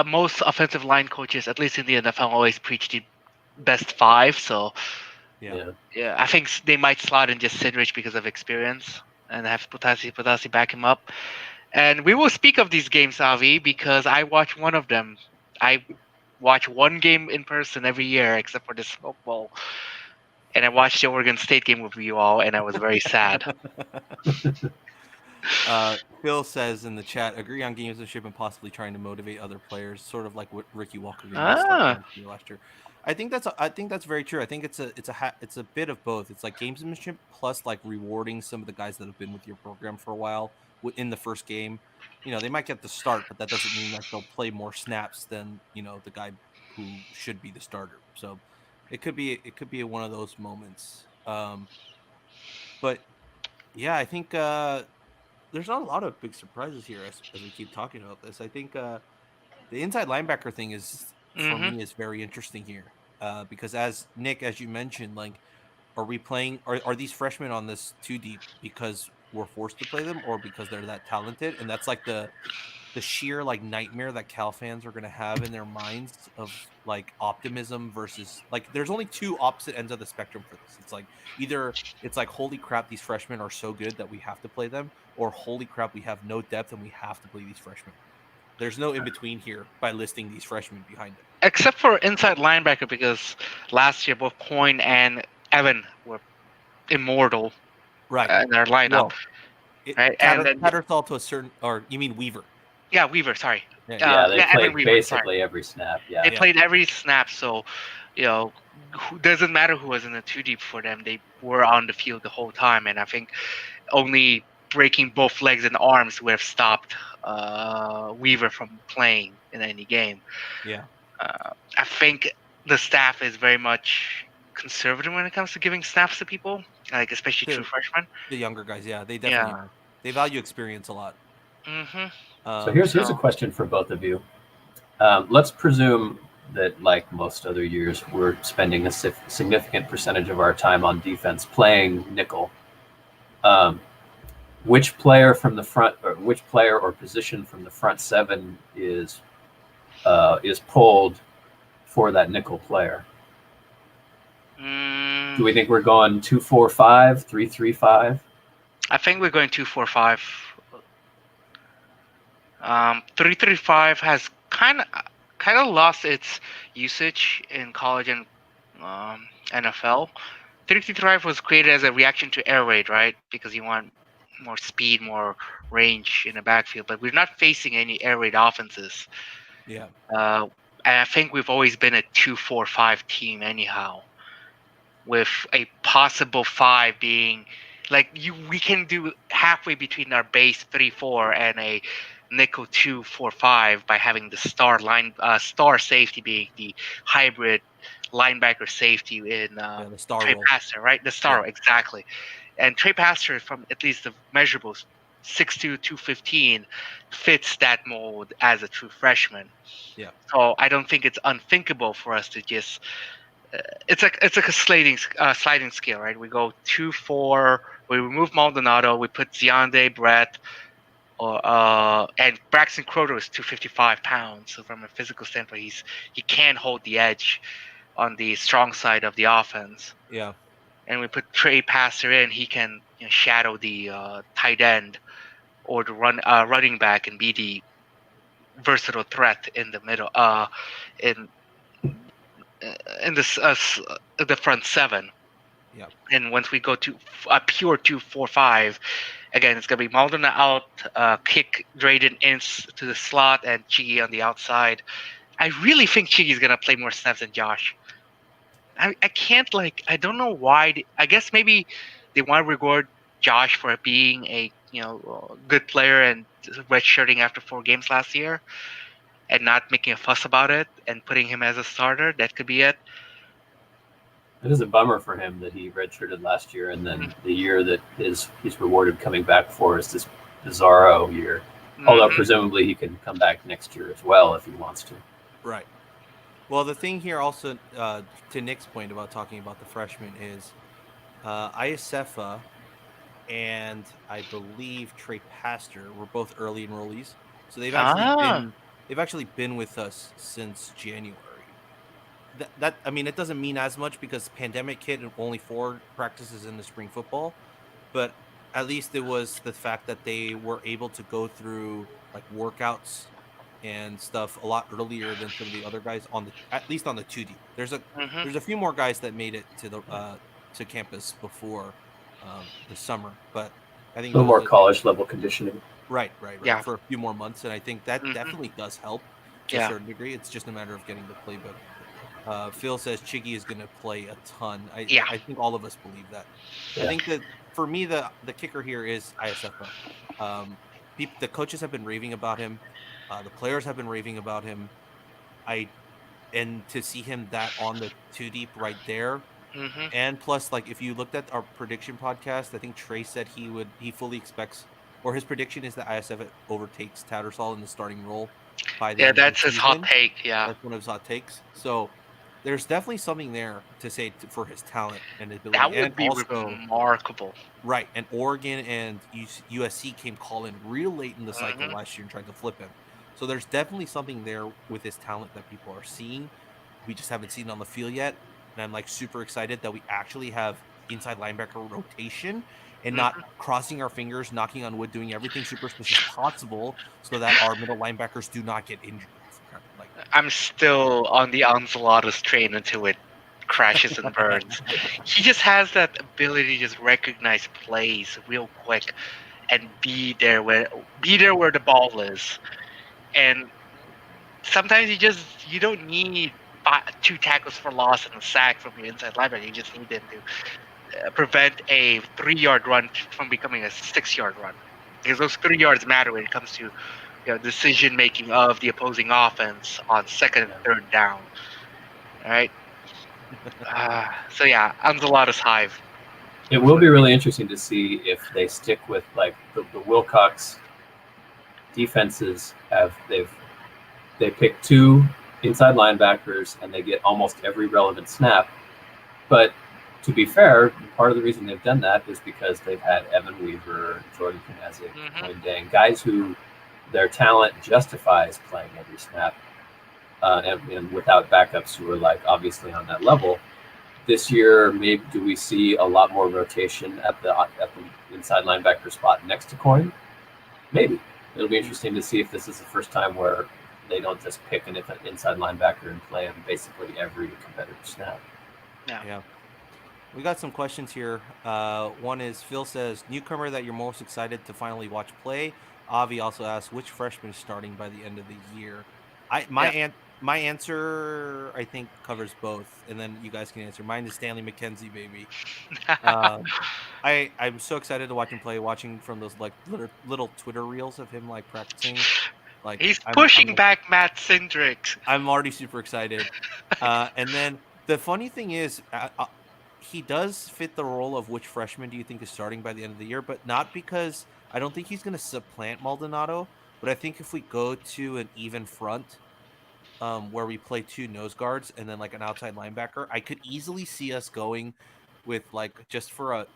[SPEAKER 3] most offensive line coaches, at least in the NFL, always preach the best 5. So yeah, I think they might slot in just Cindric because of experience and have Putasi back him up. And we will speak of these games, Avi, because I watch one of them. I watch one game in person every year, except for the Smoke Bowl. And I watched the Oregon State game with you all, and I was very sad.
[SPEAKER 1] Phil says in the chat, agree on gamesmanship and possibly trying to motivate other players, sort of like what Ricky Walker did last year. I think that's very true. I think it's a bit of both. It's like gamesmanship plus like rewarding some of the guys that have been with your program for a while in the first game. They might get the start, but that doesn't mean that they'll play more snaps than the guy who should be the starter. So it could be one of those moments. But yeah, I think there's not a lot of big surprises here as we keep talking about this. I think the inside linebacker thing is for me is very interesting here because as Nick, as you mentioned, like, are we playing? Are these freshmen on this too deep because we're forced to play them, or because they're that talented? And that's like the sheer like nightmare that Cal fans are going to have in their minds of like optimism versus like there's only 2 opposite ends of the spectrum for this. It's like either it's like, holy crap, these freshmen are so good that we have to play them, or holy crap, we have no depth and we have to play these freshmen. There's no in between here by listing these freshmen behind it.
[SPEAKER 3] Except for inside linebacker, because last year both Coyne and Evan were immortal in their lineup.
[SPEAKER 1] Right? And then Tattersall to a certain, or you mean Weaver?
[SPEAKER 3] Yeah, Weaver. Sorry.
[SPEAKER 2] Yeah, they played basically every snap. Yeah,
[SPEAKER 3] they played every snap. So, doesn't matter who was in the 2 deep for them. They were on the field the whole time, and I think only breaking both legs and arms would have stopped Weaver from playing in any game.
[SPEAKER 1] Yeah.
[SPEAKER 3] I think the staff is very much conservative when it comes to giving snaps to people, like especially true freshmen.
[SPEAKER 1] The younger guys, yeah, they definitely are. They value experience a lot.
[SPEAKER 2] So here's a question for both of you. Let's presume that, like most other years, we're spending a significant percentage of our time on defense playing nickel. Which player from the front, or which player or position from the front 7 is pulled for that nickel player? Do we think we're going 2-4-5, 3-3-5?
[SPEAKER 3] I think we're going 2-4-5. 3-3-5 has kind kind of lost its usage in college and NFL. 3-3 drive was created as a reaction to air raid, right? Because you want more speed, more range in the backfield. But we're not facing any air raid offenses.
[SPEAKER 1] Yeah.
[SPEAKER 3] Uh, and I think we've always been a 2-4-5 team anyhow, with a possible 5 being like we can do halfway between our base 3-4 and a nickel 2-4-5 by having the star safety being the hybrid linebacker safety in
[SPEAKER 1] Yeah. The star
[SPEAKER 3] Trey
[SPEAKER 1] role.
[SPEAKER 3] Passer, right? The star,
[SPEAKER 1] Yeah.
[SPEAKER 3] exactly. And Trey Passer, from at least the measurables, 6'2", 215, fits that mold as a true freshman.
[SPEAKER 1] Yeah.
[SPEAKER 3] So I don't think it's unthinkable for us to just it's like a sliding scale, right? We go 2-4, we remove Maldonado, we put Ziande, Brett, or and Braxton Croder is 255 pounds. So from a physical standpoint, he can hold the edge on the strong side of the offense.
[SPEAKER 1] Yeah.
[SPEAKER 3] And we put Trey Passer in, he can shadow the tight end or the running back and be the versatile threat in the middle in in the front seven.
[SPEAKER 1] Yeah.
[SPEAKER 3] And once we go to a pure 2-4-5, again, it's going to be Maldonado out, kick Drayden in to the slot, and Chigi on the outside. I really think Chigi's going to play more snaps than Josh. I can't, I don't know why. I guess maybe they want to reward Josh for being a good player and redshirting after 4 games last year and not making a fuss about it and putting him as a starter. That could be it.
[SPEAKER 2] It is a bummer for him that he redshirted last year, and then
[SPEAKER 3] Mhm.
[SPEAKER 2] the year that he's rewarded coming back for is this bizarro year. Although
[SPEAKER 3] Mhm.
[SPEAKER 2] presumably he can come back next year as well if he wants to.
[SPEAKER 1] Right. Well, the thing here also, to Nick's point about talking about the freshman is Iasefa and I believe Trey Pastor were both early enrollees, so
[SPEAKER 3] Ah.
[SPEAKER 1] they've actually been with us since January. That I mean, it doesn't mean as much because pandemic hit and only 4 practices in the spring football, but at least it was the fact that they were able to go through like workouts and stuff a lot earlier than some of the other guys on the at least on the 2D.
[SPEAKER 3] Mhm.
[SPEAKER 1] There's a few more guys that made it to campus before the summer, but I
[SPEAKER 2] A
[SPEAKER 1] think
[SPEAKER 2] little
[SPEAKER 1] those
[SPEAKER 2] more
[SPEAKER 1] are
[SPEAKER 2] college level conditioning.
[SPEAKER 1] right
[SPEAKER 3] Yeah.
[SPEAKER 1] for a few more months, and I think that
[SPEAKER 3] Mhm.
[SPEAKER 1] definitely does help to a
[SPEAKER 3] Yeah.
[SPEAKER 1] certain degree. It's just a matter of getting the playbook. Phil says Chiggy is going to play a ton.
[SPEAKER 3] Yeah.
[SPEAKER 1] I think all of us believe that. I
[SPEAKER 2] Yeah.
[SPEAKER 1] think that for me the kicker here is ISFA. The coaches have been raving about him. The players have been raving about him. I and to see him that on the 2 deep right there,
[SPEAKER 3] Mhm.
[SPEAKER 1] and plus like if you looked at our prediction podcast, I think Trey said he fully expects or his prediction is that ISF overtakes Tattersall in the starting role by the
[SPEAKER 3] Yeah,
[SPEAKER 1] end of the
[SPEAKER 3] that's his hot
[SPEAKER 1] season.
[SPEAKER 3] take. Yeah.
[SPEAKER 1] That's one of his hot takes. So there's definitely something there to say for his talent and his ability,
[SPEAKER 3] That
[SPEAKER 1] and
[SPEAKER 3] would be
[SPEAKER 1] also
[SPEAKER 3] remarkable.
[SPEAKER 1] right. And Oregon and USC came calling real late in the cycle
[SPEAKER 3] Mhm.
[SPEAKER 1] last year and tried to flip him. So there's definitely something there with his talent that people are seeing. We just haven't seen it on the field yet. And I'm like super excited that we actually have inside linebacker rotation and not
[SPEAKER 3] Mhm.
[SPEAKER 1] crossing our fingers, knocking on wood, doing everything superstitious possible so that our middle linebackers do not get injured. Like,
[SPEAKER 3] I'm still on the Onslaughter's train until it crashes and burns. He just has that ability to just recognize plays real quick and be there where the ball is. And sometimes you don't need 2 tackles for loss and a sack from your inside linebacker. You just need them to prevent a 3-yard run from becoming a 6-yard run, because those 3 yards matter when it comes to decision making of the opposing offense on second and
[SPEAKER 2] Yeah.
[SPEAKER 3] third down. All right. So yeah, Anzalata's hive.
[SPEAKER 2] It will be really interesting to see if they stick with like the Wilcox defenses have they pick 2 inside linebackers and they get almost every relevant snap. But to be fair, part of the reason they've done that is because they've had Evan Weaver, Jordan Kanazic,
[SPEAKER 3] Hmm.
[SPEAKER 2] Coin Dang, guys who their talent justifies playing every snap, and without backups who are like obviously on that level. This year, maybe do we see a lot more rotation at the inside linebacker spot next to Coin? Maybe it'll be interesting to see if this is the first time where they don't just pick an inside linebacker and play him basically every competitive snap.
[SPEAKER 3] Yeah.
[SPEAKER 1] Yeah. We got some questions here. One is Phil says, newcomer that you're most excited to finally watch play. Avi also asks, which freshman is starting by the end of the year? I my
[SPEAKER 3] Yeah.
[SPEAKER 1] an- my answer I think covers both, and then you guys can answer. Mine is Stanley McKenzie, baby. Um, I'm so excited to watch him play. Watching from those like little Twitter reels of him like practicing, like
[SPEAKER 3] He's pushing
[SPEAKER 1] I'm
[SPEAKER 3] back Matt Cindrix.
[SPEAKER 1] I'm already super excited. And then the funny thing is, he does fit the role of which freshman do you think is starting by the end of the year, but not because I don't think he's going to supplant Maldonado, but I think if we go to an even front, where we play two nose guards and then like an outside linebacker, I could easily see us going with like just for a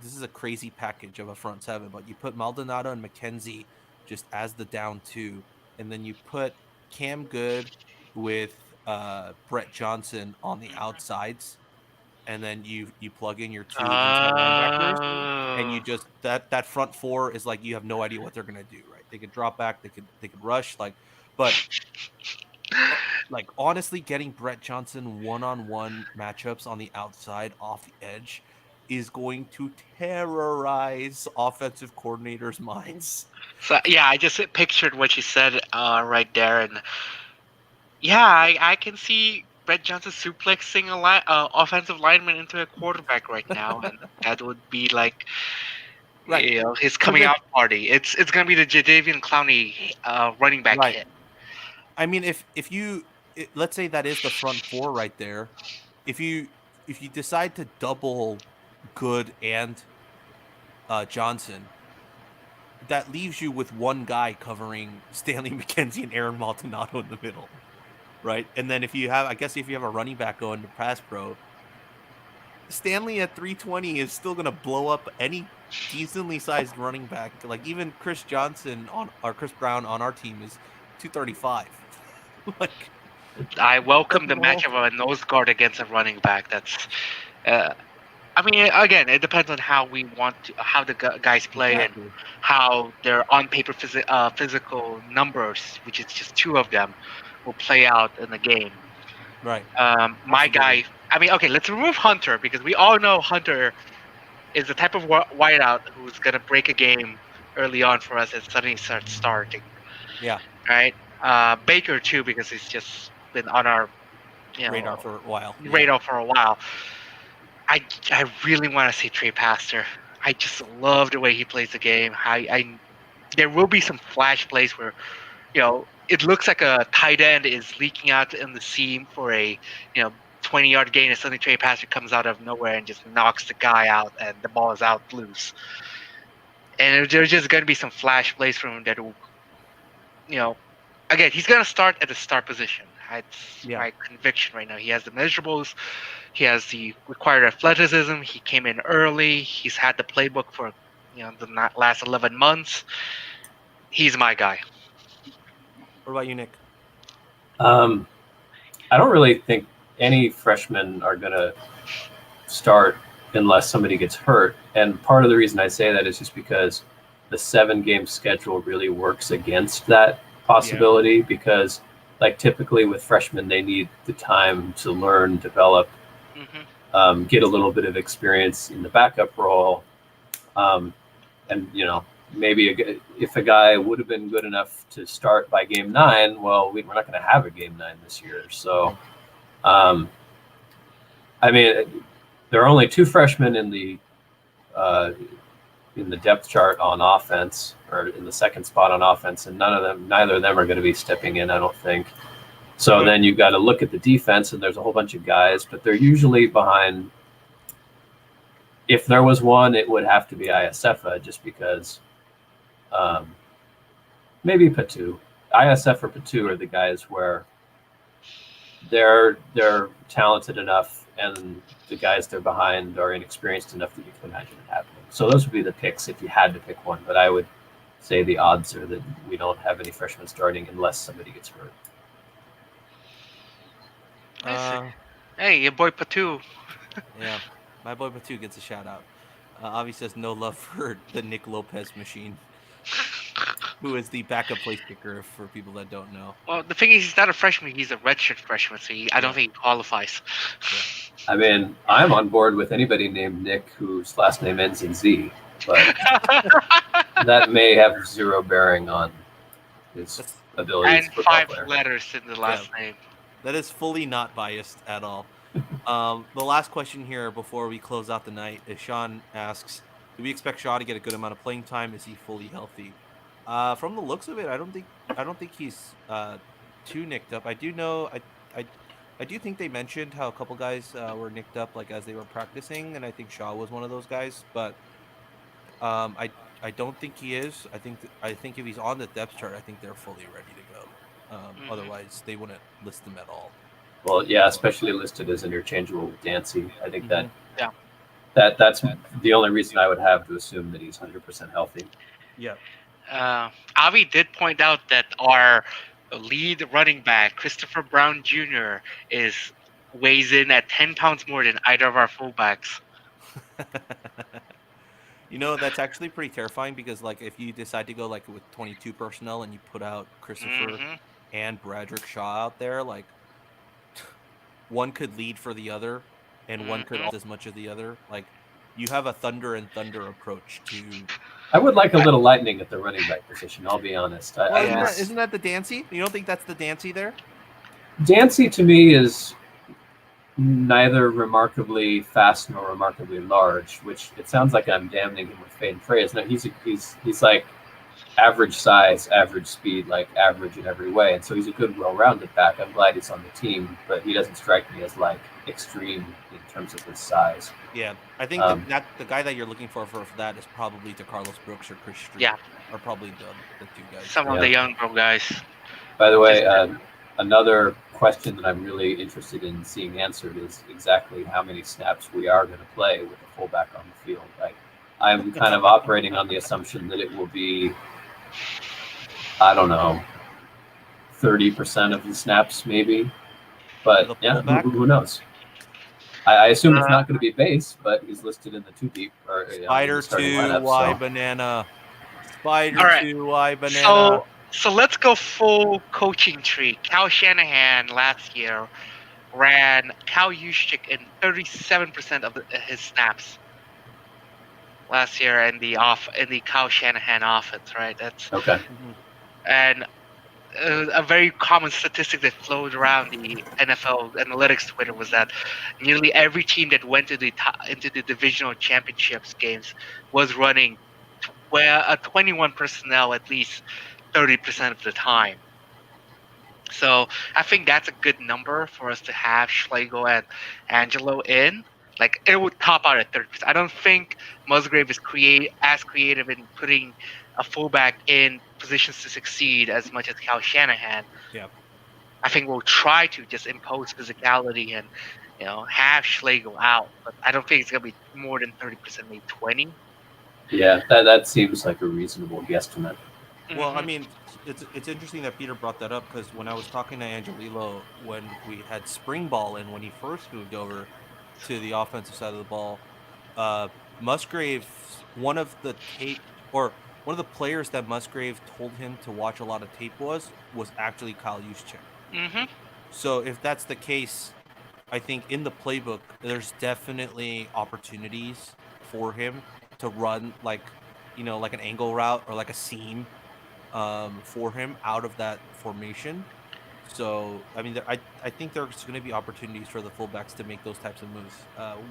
[SPEAKER 1] this is a crazy package of a front seven, but you put Maldonado and McKenzie just as the down two, and then you put Cam Good with Brett Johnson on the outsides, and then you plug in your two inside linebackers, and you
[SPEAKER 3] Oh.
[SPEAKER 1] just that front four is like you have no idea what they're gonna do, right? They could drop back, they could rush, like, but uh, like honestly, getting Brett Johnson one-on-one matchups on the outside off the edge is going to terrorize offensive coordinators' minds.
[SPEAKER 3] So yeah, I just pictured what you said right there, and yeah, I can see Brett Johnson suplexing offensive lineman into a quarterback right now, and that would be like
[SPEAKER 1] Right.
[SPEAKER 3] his
[SPEAKER 1] So
[SPEAKER 3] coming
[SPEAKER 1] then,
[SPEAKER 3] out party. It's gonna be the Jadavian Clowney running back
[SPEAKER 1] right.
[SPEAKER 3] hit.
[SPEAKER 1] I mean, if you let's say that is the front four right there, if you if you decide to double Good and Johnson, that leaves you with one guy covering Stanley McKenzie and Aaron Maldonado in the middle, right? And then if you have, I guess if you have a running back going to pass pro, Stanley at 320 is still going to blow up any decently sized running back. Like even Chris Johnson on or Chris Brown on our team is 235. Like
[SPEAKER 3] I welcome the
[SPEAKER 1] well,
[SPEAKER 3] matchup of a nose guard against a running back. That's uh, I mean, again, it depends on how we want to, how the guys play and
[SPEAKER 1] exactly.
[SPEAKER 3] how their on paper physical numbers, which is just two of them, will play out in the game.
[SPEAKER 1] Right.
[SPEAKER 3] My
[SPEAKER 1] Absolutely.
[SPEAKER 3] guy, I mean, okay, let's remove Hunter because we all know Hunter is the type of wideout who's gonna break a game early on for us and suddenly start starting,
[SPEAKER 1] Yeah.
[SPEAKER 3] right? Baker too because he's just been on our
[SPEAKER 1] Radar for a while. Yeah.
[SPEAKER 3] radar for a while. I really want to see Trey Pastor. I just love the way he plays the game. I there will be some flash plays where it looks like a tight end is leaking out in the seam for a 20-yard gain, and suddenly Trey Pastor comes out of nowhere and just knocks the guy out, and the ball is out loose. And there's just going to be some flash plays from him that will, you know, again, he's going to start at the start position. That's
[SPEAKER 1] Yeah.
[SPEAKER 3] my conviction right now. He has the measurables, he has the required athleticism. He came in early. He's had the playbook for the last 11 months. He's my guy.
[SPEAKER 1] What about you, Nick?
[SPEAKER 2] Um, I don't really think any freshmen are going to start unless somebody gets hurt. And part of the reason I say that is just because the 7-game schedule really works against that possibility because like typically with freshmen, they need the time to learn, develop, get a little bit of experience in the backup role. And, maybe if a guy would have been good enough to start by game 9, well, we're not going to have a game 9 this year. So, I mean, there are only 2 freshmen uh, in the depth chart on offense, or in the second spot on offense, and neither of them are going to be stepping in, I don't think. So then you've got to look at the defense, and there's a whole bunch of guys, but they're usually behind. If there was one, it would have to be ISFA, just because maybe Patu. ISF or Patu are the guys where they're talented enough, and the guys they're behind are inexperienced enough that you can imagine it happening. So those would be the picks if you had to pick one. But I would say the odds are that we don't have any freshmen starting unless somebody gets hurt.
[SPEAKER 3] I see. Hey, your boy Patu.
[SPEAKER 1] Yeah. My boy Batu gets a shout out. Avi says no love for the Nick Lopez machine. who is the backup place kicker for people that don't know.
[SPEAKER 3] Well, the thing is, he's not a freshman. He's a redshirt freshman, so I don't
[SPEAKER 1] Yeah.
[SPEAKER 3] think he qualifies.
[SPEAKER 1] Yeah.
[SPEAKER 2] I mean, I'm on board with anybody named Nick whose last name ends in Z, but that may have zero bearing on his
[SPEAKER 1] That's
[SPEAKER 2] ability as
[SPEAKER 3] And
[SPEAKER 2] a football
[SPEAKER 3] 5
[SPEAKER 2] player.
[SPEAKER 3] letters in the last name.
[SPEAKER 1] that is fully not biased at all. The last question here before we close out the night is Sean asks, "Do we expect Shaw to get a good amount of playing time? Is he fully healthy?" From the looks of it, I don't think he's too nicked up. I do know I I do think they mentioned how a couple guys were nicked up like as they were practicing, and I think Shaw was one of those guys. But I don't think he is. I think if he's on the depth chart, I think they're fully ready to go.
[SPEAKER 3] Hmm.
[SPEAKER 1] Otherwise, they wouldn't list him at all.
[SPEAKER 2] Well, yeah, especially listed as interchangeable with Dancy. I think
[SPEAKER 1] Hmm.
[SPEAKER 2] that's the only reason I would have to assume that he's 100% healthy.
[SPEAKER 1] Yeah.
[SPEAKER 3] Avi did point out that our lead running back, Christopher Brown Jr., is weighs in at 10 pounds more than either of our fullbacks.
[SPEAKER 1] That's actually pretty terrifying because like if you decide to go like with 22 personnel and you put out Christopher
[SPEAKER 3] Hmm.
[SPEAKER 1] and Bradrick Shaw out there, like one could lead for the other and one could
[SPEAKER 3] Hmm.
[SPEAKER 1] as much as the other. Like you have a thunder and thunder approach to.
[SPEAKER 2] I would like a little lightning at the running back position. I'll be honest.
[SPEAKER 1] Well,
[SPEAKER 2] I
[SPEAKER 1] isn't that
[SPEAKER 2] miss
[SPEAKER 1] isn't that the Dancy? You don't think that's the Dancy there?
[SPEAKER 2] Dancy. To me, is neither remarkably fast nor remarkably large. Which it sounds like I'm damning him with faint praise. No, he's like average size, average speed, like average in every way. And so he's a good, well-rounded back. I'm glad he's on the team, but he doesn't strike me as like extreme in terms of his size.
[SPEAKER 1] Yeah, I think
[SPEAKER 2] Um,
[SPEAKER 1] that the guy that you're looking for that is probably to Carlos Brooks or Chris Street.
[SPEAKER 3] Yeah,
[SPEAKER 1] Are probably the two guys.
[SPEAKER 3] some of
[SPEAKER 2] Yeah.
[SPEAKER 3] the young bro guys.
[SPEAKER 2] By the
[SPEAKER 3] Just
[SPEAKER 2] way, another question that I'm really interested in seeing answered is exactly how many snaps we are going to play with a fullback on the field. I'm kind of operating on the assumption that it will be, I don't know, 30% of the snaps maybe. But
[SPEAKER 1] The
[SPEAKER 2] yeah,
[SPEAKER 1] fullback?
[SPEAKER 2] who knows? I assume it's
[SPEAKER 3] uh,
[SPEAKER 2] not going to be base, but he's listed in the two deep or in
[SPEAKER 1] Spider
[SPEAKER 2] the starting
[SPEAKER 1] 2,
[SPEAKER 2] lineup.
[SPEAKER 1] Y
[SPEAKER 2] So
[SPEAKER 1] banana. Spider
[SPEAKER 3] all right.
[SPEAKER 1] 2, Y banana.
[SPEAKER 3] So let's go full coaching tree. Cal Shanahan last year ran Cal Juszczyk in 37% of his snaps last year in the Cal Shanahan offense, right? That's
[SPEAKER 2] okay,
[SPEAKER 1] Mhm.
[SPEAKER 3] and a very common statistic that flowed around the NFL analytics Twitter was that nearly every team that went to into the divisional championships games was running 21 personnel at least 30% of the time. So I think that's a good number for us to have Schlegel and Angelo in. Like it would top out at 30%. I don't think Musgrave is as creative in putting a fullback in positions to succeed as much as Cal Shanahan.
[SPEAKER 1] Yeah.
[SPEAKER 3] I think we'll try to just impose physicality and have Schlegel out, but I don't think it's gonna be more than 30%, maybe 20.
[SPEAKER 2] yeah, that seems like a reasonable guesstimate.
[SPEAKER 1] Well, I
[SPEAKER 3] Hmm.
[SPEAKER 1] mean, it's interesting that Peter brought that up because when I was talking to Angelillo when we had spring ball and when he first moved over to the offensive side of the ball, Musgrave, one of the tape or one of the players that Musgrave told him to watch a lot of tape was actually Kyle Juszczyk.
[SPEAKER 3] Hmm.
[SPEAKER 1] So if that's the case, I think in the playbook there's definitely opportunities for him to run like an angle route or like a seam for him out of that formation. So I mean, I think there's going to be opportunities for the fullbacks to make those types of moves.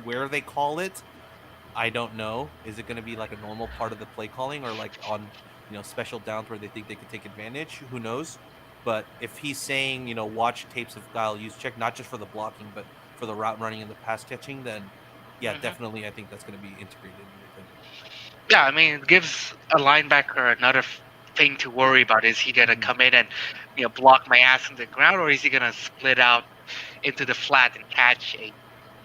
[SPEAKER 1] Where they call it, I don't know. Is it going to be like a normal part of the play calling or like on special downs where they think they could take advantage? Who knows? But if he's saying watch tapes of Kyle Juszczyk, not just for the blocking but for the route running and the pass catching, then yeah,
[SPEAKER 3] Hmm.
[SPEAKER 1] definitely I think that's going to be integrated with him.
[SPEAKER 3] Yeah, I mean, it gives a linebacker another thing to worry about. Is he gonna
[SPEAKER 1] Mhm.
[SPEAKER 3] come in and block my ass in the ground, or is he gonna split out into the flat and catch a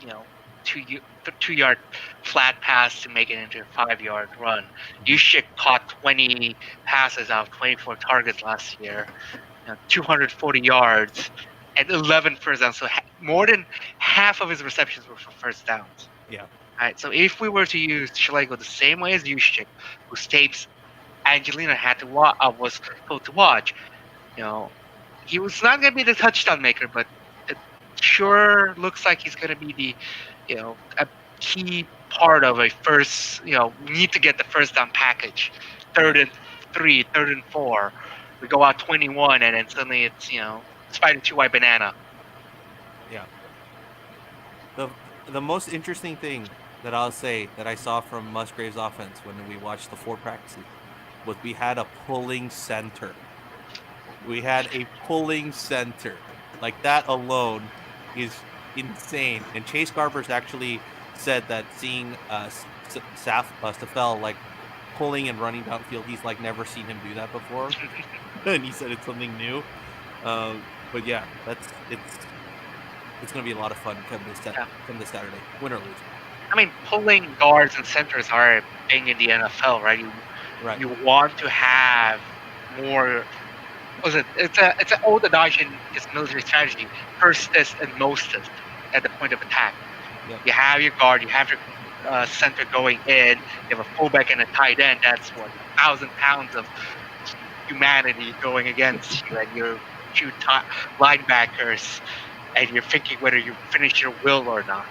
[SPEAKER 3] you know 2 yard flat pass to make it into a 5 yard run?
[SPEAKER 1] Mhm.
[SPEAKER 3] Yushik caught 20 passes out of 24 targets last year, 240 yards, and 11 first downs. So more than half of his receptions were for first downs.
[SPEAKER 1] Yeah.
[SPEAKER 3] Right, so if we were to use Schlegel the same way as Juszczyk, whose tapes Angelina was told to watch. You know, he was not going to be the touchdown maker, but it sure looks like he's going to be a key part of a first. We need to get the first down package, 3rd and 3, 3rd and 4. We go out 21, and then suddenly it's spider two white banana.
[SPEAKER 1] Yeah. The most interesting thing that I'll say that I saw from Musgrave's offense when we watched the 4 practices was we had a pulling center. We had a pulling center. Like that alone is insane. And Chase Garbers actually said that seeing Stafel like pulling and running downfield, he's like never seen him do that before. And he said it's something new. But yeah, it's going to be a lot of fun come this Saturday, win or lose.
[SPEAKER 3] I mean, pulling guards and centers are a thing in the NFL, right? You want to have more. It's an old adage in military strategy: firstest and mostest at the point of attack.
[SPEAKER 1] Yep.
[SPEAKER 3] You have your guard, you have your center going in, you have a fullback and a tight end. That's 1,000 pounds of humanity going against you, and your two linebackers, and you're thinking whether you finish your will or not.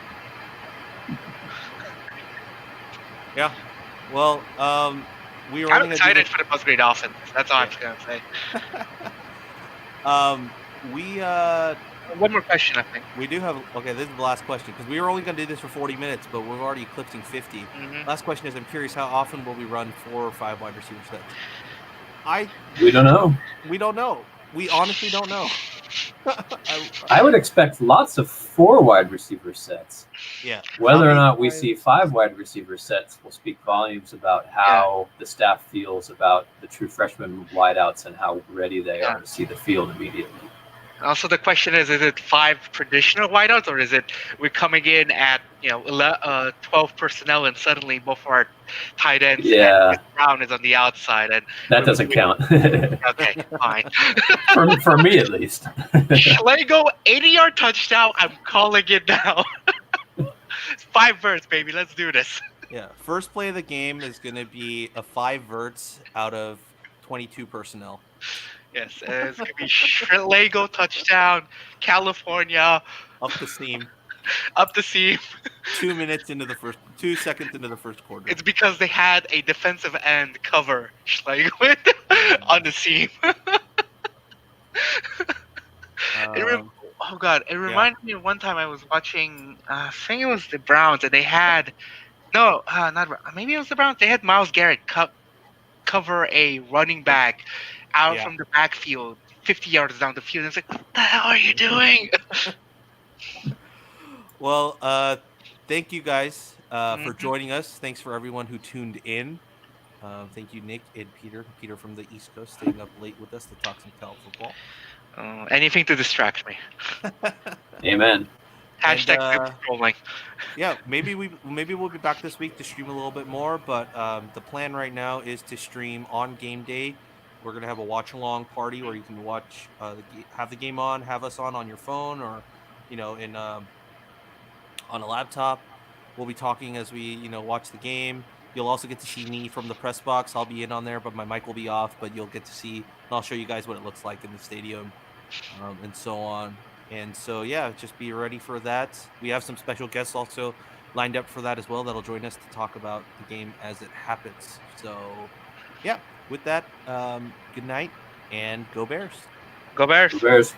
[SPEAKER 1] Yeah. Well, we were.
[SPEAKER 3] I'm excited for the Musgrave offense. That's all I'm gonna say. One more question, I think.
[SPEAKER 1] We do have. Okay, this is the last question because we were only going to do this for 40 minutes, but we're already eclipsing 50.
[SPEAKER 3] Mm-hmm.
[SPEAKER 1] Last question is: I'm curious, how often will we run 4 or 5 wide receiver sets?
[SPEAKER 2] We don't know.
[SPEAKER 1] We don't know. We honestly don't know.
[SPEAKER 2] I would expect lots of 4 wide receiver sets.
[SPEAKER 1] Yeah.
[SPEAKER 2] Whether or not we see 5 wide receiver sets will speak volumes about how the staff feels about the true freshman wideouts and how ready they are to see the field immediately.
[SPEAKER 3] Also, the question is it 5 traditional wideouts, or is it we're coming in at 12 personnel and suddenly both our tight ends and Brown is on the outside, and
[SPEAKER 2] that doesn't count.
[SPEAKER 3] Okay, fine.
[SPEAKER 2] for me at least.
[SPEAKER 3] Schlegel 80-yard touchdown. I'm calling it now. 5 verts, baby. Let's do this.
[SPEAKER 1] Yeah, first play of the game is going to be a 5 verts out of 22 personnel.
[SPEAKER 3] Yes, it's going to be Schlegel touchdown, California.
[SPEAKER 1] Up the seam.
[SPEAKER 3] Up the seam.
[SPEAKER 1] 2 seconds into the first quarter.
[SPEAKER 3] It's because they had a defensive end cover Schlegel on the seam. Oh God! It reminded me of one time I was watching. I think it was the Browns, and they had maybe it was the Browns. They had Myles Garrett cover a running back out from the backfield, 50 yards down the field. It's like, what the hell are you doing?
[SPEAKER 1] Well, thank you guys for joining us. Thanks for everyone who tuned in. Thank you, Nick and Peter. Peter from the East Coast, staying up late with us to talk some Cal football.
[SPEAKER 3] Anything to distract me.
[SPEAKER 2] Amen.
[SPEAKER 3] Hashtag scrolling.
[SPEAKER 1] Yeah, maybe we'll be back this week to stream a little bit more, but the plan right now is to stream on game day. We're gonna have a watch along party where you can watch, have the game on, have us on your phone, or in on a laptop. We'll be talking as we watch the game. You'll also get to see me from the press box. I'll be in on there, but my mic will be off. But you'll get to see, and I'll show you guys what it looks like in the stadium, and so on. And so, yeah, just be ready for that. We have some special guests also lined up for that as well that'll join us to talk about the game as it happens. So, yeah, with that, good night and go Bears.
[SPEAKER 3] Go Bears.
[SPEAKER 2] Go Bears.